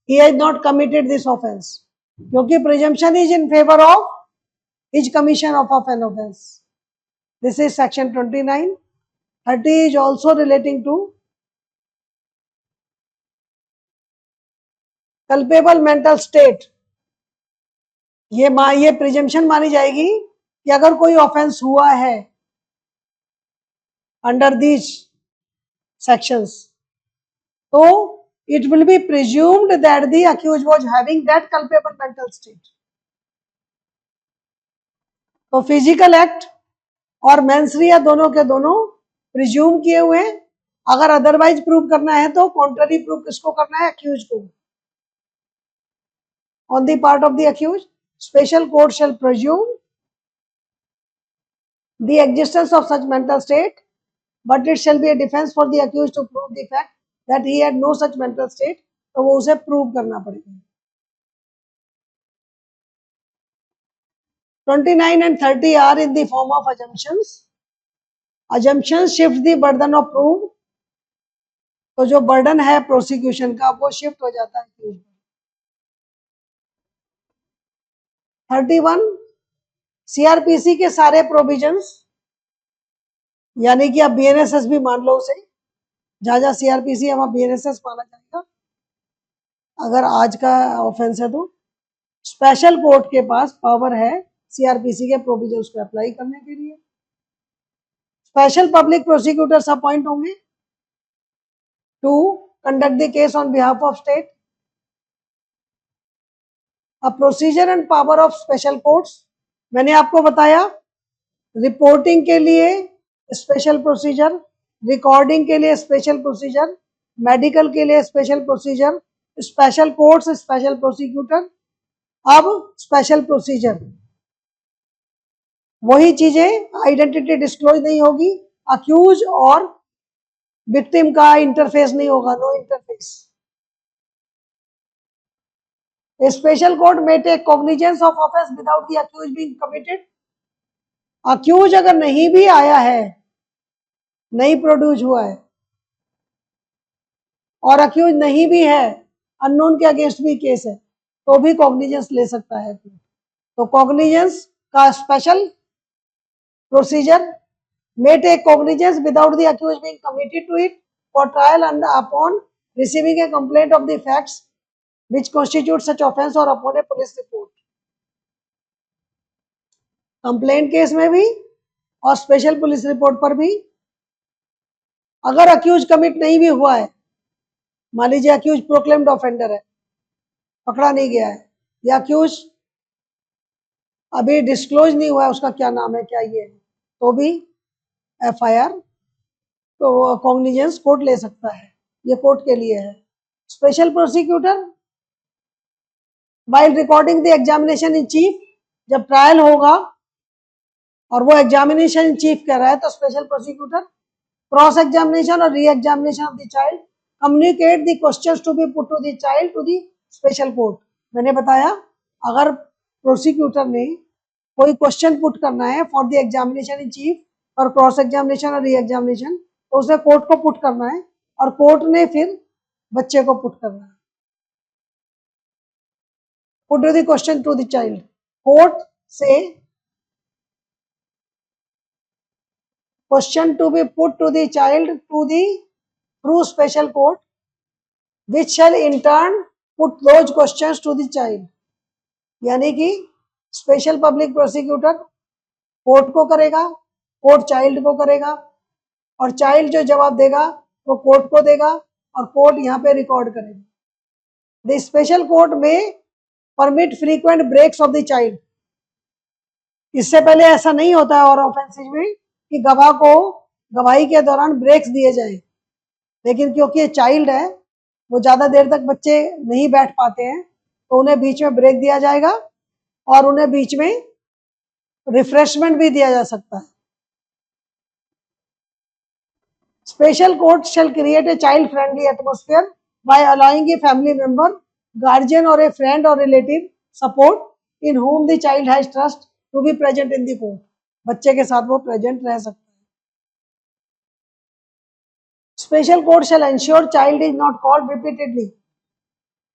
he has not committed this offense, क्योंकि presumption is in favor of his commission of an offense. This is section 29. 30 is also relating to culpable mental state. ये presumption मानी जाएगी कि अगर कोई offense हुआ है under these sections, so it will be presumed that the accused was having that culpable mental state. तो physical act और मेंसरिया दोनों के दोनों प्रिज्यूम किए हुए हैं। अगर अदरवाइज प्रूव करना है तो कॉन्ट्ररी प्रूव किसको करना है? अक्यूज को। On the part of the accused, special court shall presume the existence of such mental state, but it shall be a defence for the accused to prove the fact that he had no such mental state, तो वो उसे prove करना पड़ेगा। 29 and 30 are in the form of assumptions. Assumptions shift the burden of proof. तो जो burden है prosecution का वो शिफ्ट हो जाता है। 31 सीआरपीसी के सारे प्रोविजंस, यानी कि आप बीएनएसएस भी मान लो उसे, जहां जहां सीआरपीसी है वहां बीएनएसएस माना जाएगा अगर आज का ऑफेंस है तो। स्पेशल कोर्ट के पास पावर है सीआरपीसी के प्रोविजंस को अप्लाई करने के लिए। स्पेशल पब्लिक प्रोसिक्यूटर्स अपॉइंट होंगे to conduct the case on behalf of state. अब procedure and power of special courts, मैंने आपको बताया रिपोर्टिंग के लिए स्पेशल प्रोसीजर, रिकॉर्डिंग के लिए स्पेशल प्रोसीजर, मेडिकल के लिए special procedure, special courts, special prosecutor. अब स्पेशल प्रोसीजर, वही चीजें, आइडेंटिटी डिस्क्लोज नहीं होगी, अक्यूज और विक्टिम का इंटरफेस नहीं होगा, no interface. A special court may take cognizance of offense without the accused being committed. accused अगर नहीं भी आया है, नहीं प्रोड्यूस हुआ है, और accused नहीं भी है, अननोन के अगेंस्ट भी केस है, तो भी कॉग्निजेंस ले सकता है। तो कॉग्निजेंस का special procedure may take cognizance without the accused being committed to it for trial and upon receiving a complaint of the facts which constitute such offense or upon a police report. Complaint case में भी और special police report पर भी अगर accused commit नहीं भी हुआ है, मान लीजिए अक्यूज प्रोक्लेम्ड ऑफेंडर है, पकड़ा नहीं गया है, या अक्यूज अभी डिस्क्लोज नहीं हुआ है उसका क्या नाम है क्या ये है, तो भी एफआईआर तो कॉग्निजेंस कोर्ट ले सकता है, ये कोर्ट के लिए है। Special prosecutor while recording the examination in chief, जब ट्रायल होगा और वो एग्जामिनेशन इन चीफ कर रहा है तो स्पेशल प्रोसिक्यूटर क्रॉस एग्जामिनेशन और re examination of the child communicate the questions to be put to the child to the special court. मैंने बताया अगर प्रोसिक्यूटर ने कोई क्वेश्चन पुट करना है for the examination in chief और क्रॉस एग्जामिनेशन और री एग्जामिनेशन, तो उसे कोर्ट को पुट करना है और कोर्ट ने फिर बच्चे को पुट करना है। Put the question to the child, court से question to be put to the child to the through special court which shall in turn put those questions to the child. यानी कि special public prosecutor court को करेगा, court child को करेगा, और child जो जवाब देगा वो कोर्ट को देगा और कोर्ट यहाँ पे रिकॉर्ड करेगा। द स्पेशल कोर्ट में permit frequent breaks of the child. इससे पहले ऐसा नहीं होता है और ऑफेंसेज में कि गवाह को गवाही के दौरान ब्रेक्स दिए जाए, लेकिन क्योंकि ये चाइल्ड है, वो ज़्यादा देर तक बच्चे नहीं बैठ पाते हैं, तो उन्हें बीच में ब्रेक दिया जाएगा और उन्हें बीच में रिफ्रेशमेंट भी दिया जा सकता है। Special court shall create a child friendly atmosphere by allowing a family member, guardian और ए फ्रेंड और relative support in whom the child has trust to be present in the court. बच्चे के साथ वो प्रेजेंट रह सकता है। Special court shall ensure child is not called repeatedly.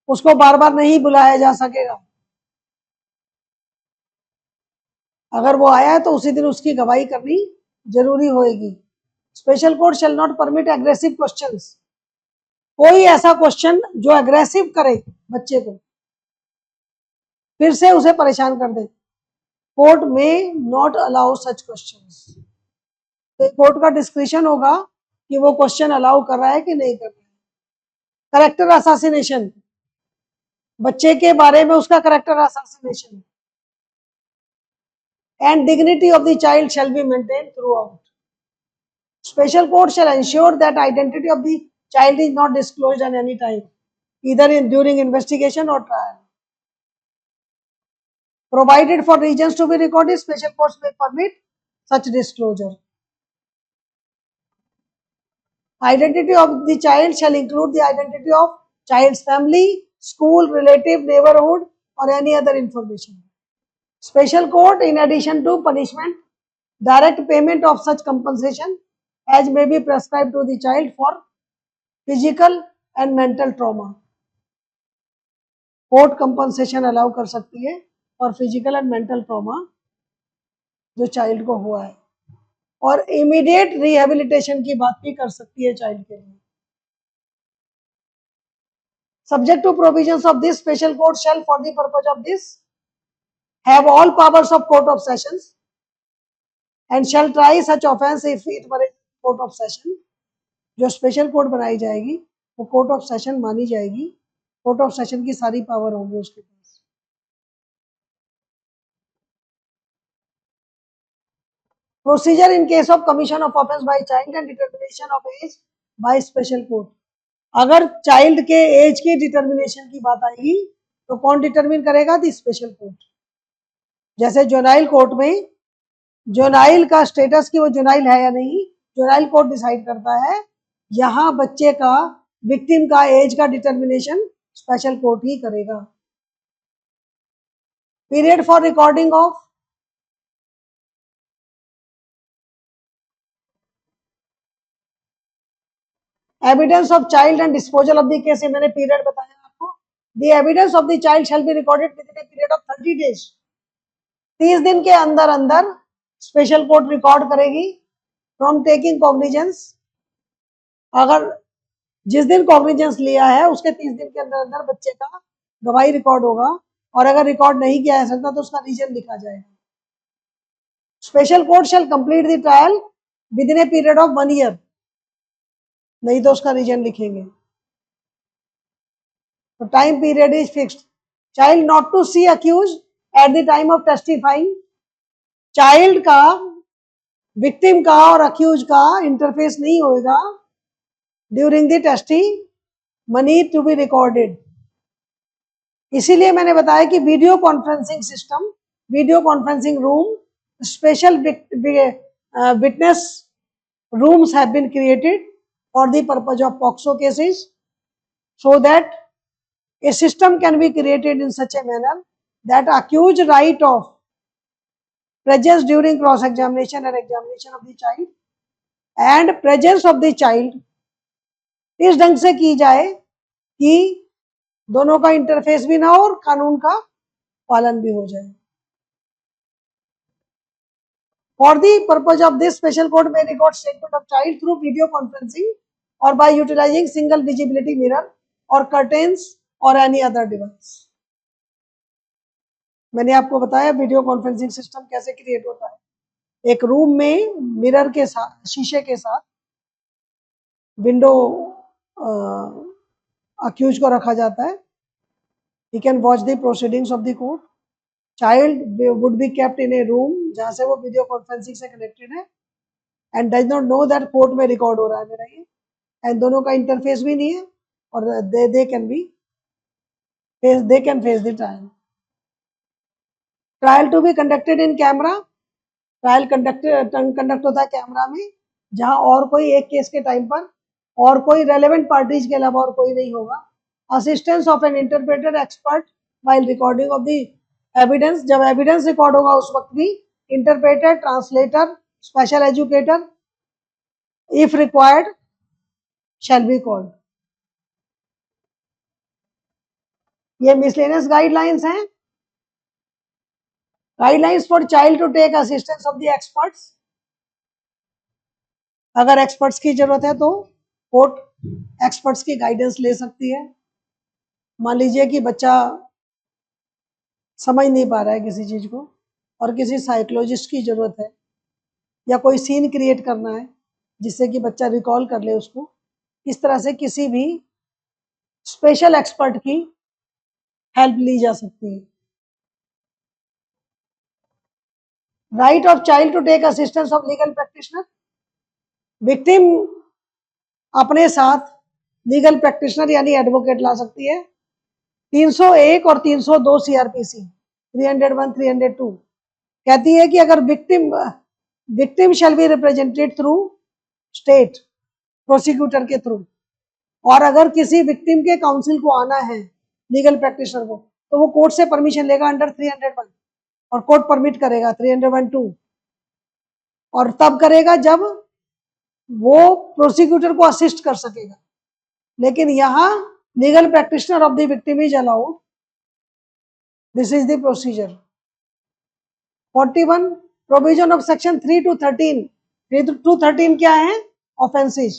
उसको बार बार नहीं बुलाया जा सकेगा। अगर वो आया है तो उसी दिन उसकी गवाही करनी जरूरी होगी। Special court shall not permit aggressive questions. कोई ऐसा क्वेश्चन जो एग्रेसिव करे बच्चे को, फिर से उसे परेशान कर दे, कोर्ट में नॉट अलाउ सच क्वेश्चंस। तो कोर्ट का डिस्क्रिशन होगा कि वो क्वेश्चन अलाउ कर रहा है कि नहीं कर रहा है। करेक्टर असासिनेशन, बच्चे के बारे में उसका character assassination, and dignity of the child shall be maintained through out. Special court shall ensure that identity of the child is not disclosed at any time, either during investigation or trial. Provided for reasons to be recorded, special courts may permit such disclosure. Identity of the child shall include the identity of child's family, school, relative, neighborhood, or any other information. Special court, in addition to punishment, direct payment of such compensation as may be prescribed to the child for physical and mental trauma. Court compensation allow कर सकती है और physical and mental trauma जो child को हुआ है, और immediate rehabilitation की बात भी कर सकती है चाइल्ड के लिए। Subject to provisions of this, special court shall for the purpose of this have all powers of court of sessions and shall try such offence if it were court of session. जो special court बनाई जाएगी वो court of session मानी जाएगी, court of session की सारी power होगी उसके पास। Procedure in case of commission of offence by child and determination of age by special court. अगर चाइल्ड के एज की डिटर्मिनेशन की बात आएगी तो कौन डिटर्मिन करेगा? The special court. जैसे जुनाइल कोर्ट में जुनाइल का स्टेटस कि वो जुनाइल है या नहीं, जुनाइल कोर्ट डिसाइड करता है। यहाँ बच्चे का, विक्टिम का एज का डिटर्मिनेशन स्पेशल कोर्ट ही करेगा। Period for recording of evidence of child and disposal of the case, मैंने पीरियड बताया आपको। The evidence of the child shall be recorded with in a period of 30 days. 30 दिन के अंदर अंदर special court record करेगी from taking cognizance. अगर जिस दिन कॉग्निजेंस लिया है उसके 30 दिन के अंदर अंदर बच्चे का गवाही रिकॉर्ड होगा, और अगर रिकॉर्ड नहीं किया जा सकता तो उसका रीजन लिखा जाएगा। Special court shall complete the trial within a period of 1 year, नहीं तो उसका रीजन लिखेंगे। तो time period is fixed. Child not to see accused at the time of testifying. Child का, विक्टिम का और अक्यूज का इंटरफेस नहीं होगा during the testimony to be recorded. इसीलिए मैंने बताया कि video conferencing system, video conferencing room, special witness rooms have been created for the purpose of POCSO cases, so that a system can be created in such a manner that accused right of presence during cross examination and examination of the child and presence of the child इस ढंग से की जाए कि दोनों का interface भी ना हो और कानून का पालन भी हो जाए. For the purpose of this, special court may record statement of child through video conferencing or by utilizing single visibility mirror or curtains or any other device. मैंने आपको बताया वीडियो कॉन्फ्रेंसिंग सिस्टम कैसे क्रिएट होता है. एक room में mirror के साथ, शीशे के साथ विंडो अक्यूज को रखा जाता है. He can watch the proceedings of the court. Child would be kept in a room जहाँ से वो वीडियो कॉन्फ्रेंसिंग से कनेक्टेड है and does not know that court में रिकॉर्ड हो रहा है मेरा ये, एंड दोनों का इंटरफेस भी नहीं है और they can face the trial. Trial to be conducted in camera. Trial conduct होता है कैमरा में, जहां और कोई एक केस के टाइम पर और कोई रेलेवेंट पार्टीज के अलावा और कोई नहीं होगा. Assistance of an interpreter expert while recording of the evidence. जब एविडेंस रिकॉर्ड होगा उस वक्त भी interpreter, translator, special educator if required shall be called. ये मिसलेनियस गाइडलाइंस हैं. Guidelines for child to take assistance of the experts. अगर experts की जरूरत है तो कोर्ट एक्सपर्ट्स की गाइडेंस ले सकती है. मान लीजिए कि बच्चा समझ नहीं पा रहा है किसी चीज को और किसी साइकोलॉजिस्ट की जरूरत है, या कोई सीन क्रिएट करना है जिससे कि बच्चा रिकॉल कर ले उसको, इस तरह से किसी भी स्पेशल एक्सपर्ट की हेल्प ली जा सकती है. Right of child to take assistance of legal practitioner. Victim अपने साथ लीगल प्रैक्टिशनर यानी एडवोकेट ला सकती है. 301 और 302 सीआरपीसी 301 302 कहती है कि अगर victim shall be represented through state prosecutor के थ्रू, और अगर किसी विक्टिम के काउंसिल को आना है लीगल प्रैक्टिशनर को तो वो कोर्ट से परमिशन लेगा अंडर 301 और कोर्ट परमिट करेगा 301(2), और तब करेगा जब वो प्रोसिक्यूटर को असिस्ट कर सकेगा. लेकिन यहाँ legal practitioner of the victim is allowed. This is the procedure. 41 provision of section 3 to 13. 3 to 13 क्या है? ऑफेंसेस.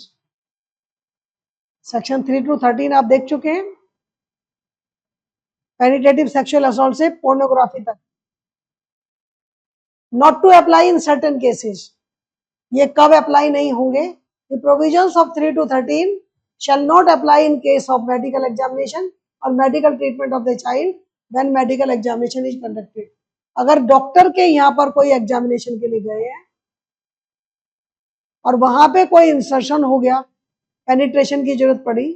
सेक्शन 3 to 13 आप देख चुके हैं. पेनिट्रेटिव सेक्सुअल असॉल्ट से पोर्नोग्राफी तक. Not to apply in certain cases. ये कब अप्लाई नहीं होंगे? The provisions of 3 to 13 shall not apply in case of medical examination or medical treatment of the child when medical examination is conducted. अगर doctor के यहाँ पर कोई examination के लिए गए हैं और वहां पे कोई इंसर्शन हो गया, पेनिट्रेशन की जरूरत पड़ी,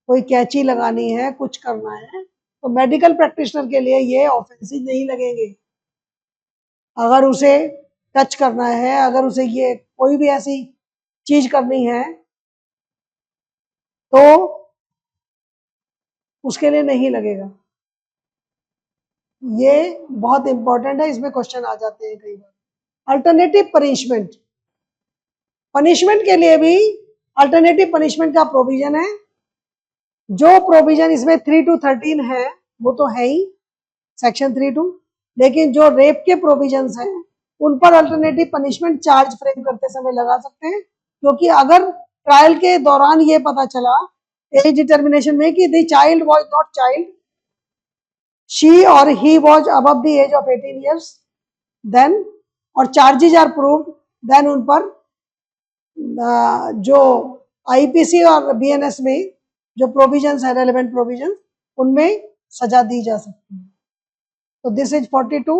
कोई कैंची लगानी है, कुछ करना है, तो मेडिकल प्रैक्टिशनर के लिए ये ऑफेंसिव नहीं लगेंगे. अगर उसे टच करना है, अगर उसे ये कोई भी ऐसी चीज करनी है तो उसके लिए नहीं लगेगा. ये बहुत इंपॉर्टेंट है, इसमें क्वेश्चन आ जाते हैं कई बार. Alternative punishment. पनिशमेंट के लिए भी अल्टरनेटिव पनिशमेंट का प्रोविजन है. जो प्रोविजन इसमें 3 to 13 है वो तो है ही सेक्शन 3 to, लेकिन जो रेप के प्रोविजंस हैं उन पर अल्टरनेटिव पनिशमेंट चार्ज फ्रेम करते समय लगा सकते हैं. क्योंकि अगर ट्रायल के दौरान ये पता चला एज डिटर्मिनेशन में कि the child was not child, she और he was above the age of 18 years, then और चार्जेज आर प्रूव्ड, देन उन पर जो आईपीसी और बीएनएस में जो प्रोविजंस है, रेलेवेंट प्रोविजंस, उनमें सजा दी जा सकती है. तो this is 42.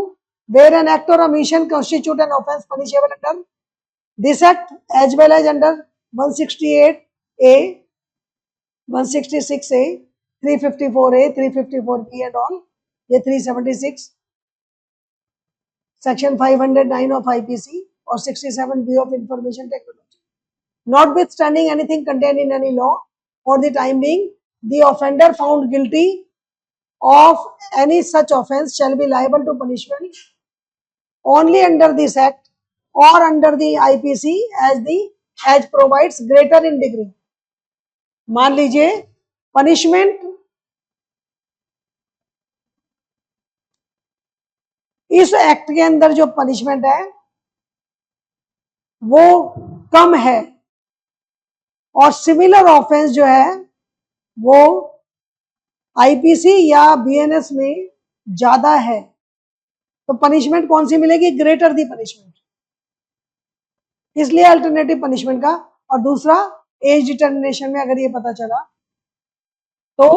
Where an act और omission constitute an offense punishable under this act as well as under 168A, 166A, 354A, 354B and all, ये 376, section 509 of IPC और 67B of information technology. Notwithstanding anything contained in any law, for the time being, the offender found guilty of any such offence shall be liable to punishment only under this act or under the IPC as provides greater in degree. मान लीजिए punishment इस act के अंदर जो punishment है वो कम है और सिमिलर ऑफेंस जो है वो आईपीसी या बीएनएस में ज्यादा है, तो पनिशमेंट कौन सी मिलेगी? ग्रेटर दी पनिशमेंट। इसलिए अल्टरनेटिव पनिशमेंट का। और दूसरा एज डिटर्मिनेशन में अगर ये पता चला तो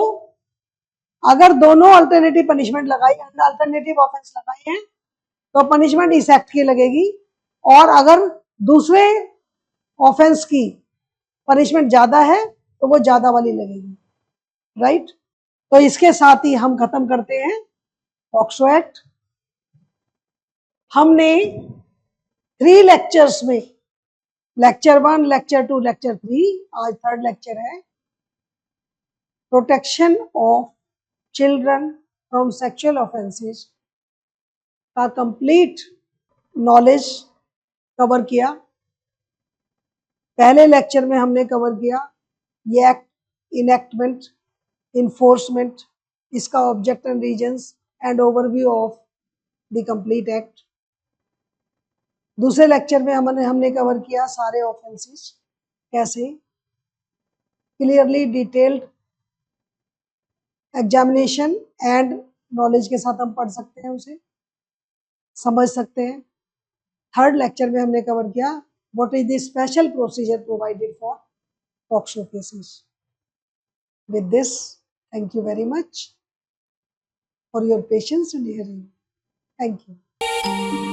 अगर दोनों अल्टरनेटिव पनिशमेंट लगाई, अल्टरनेटिव ऑफेंस लगाई हैं तो पनिशमेंट इस एक्ट की लगेगी, और अगर दूसरे ऑफेंस की पनिशमेंट ज्यादा है तो वो ज्यादा वाली लगेगी। राइट? तो इसके साथ ही हम खत्म करते हैं पॉक्सो एक्ट। हमने 3 लेक्चर्स में, लेक्चर 1, लेक्चर 2, लेक्चर 3, आज 3rd लेक्चर है, protection of children from sexual offences का कंप्लीट नॉलेज कवर किया। पहले लेक्चर में हमने कवर किया ये एक्ट, इनेक्टमेंट, इन्फोर्समेंट, इसका object and reasons and overview of the complete act. दूसरे लेक्चर में हमने कवर किया सारे ऑफेंसेस कैसे, clearly detailed examination and knowledge के साथ हम पढ़ सकते हैं, उसे समझ सकते हैं। 3rd लेक्चर में हमने कवर किया what is the special procedure provided for POCSO cases. With this, thank you very much for your patience in hearing. Thank you.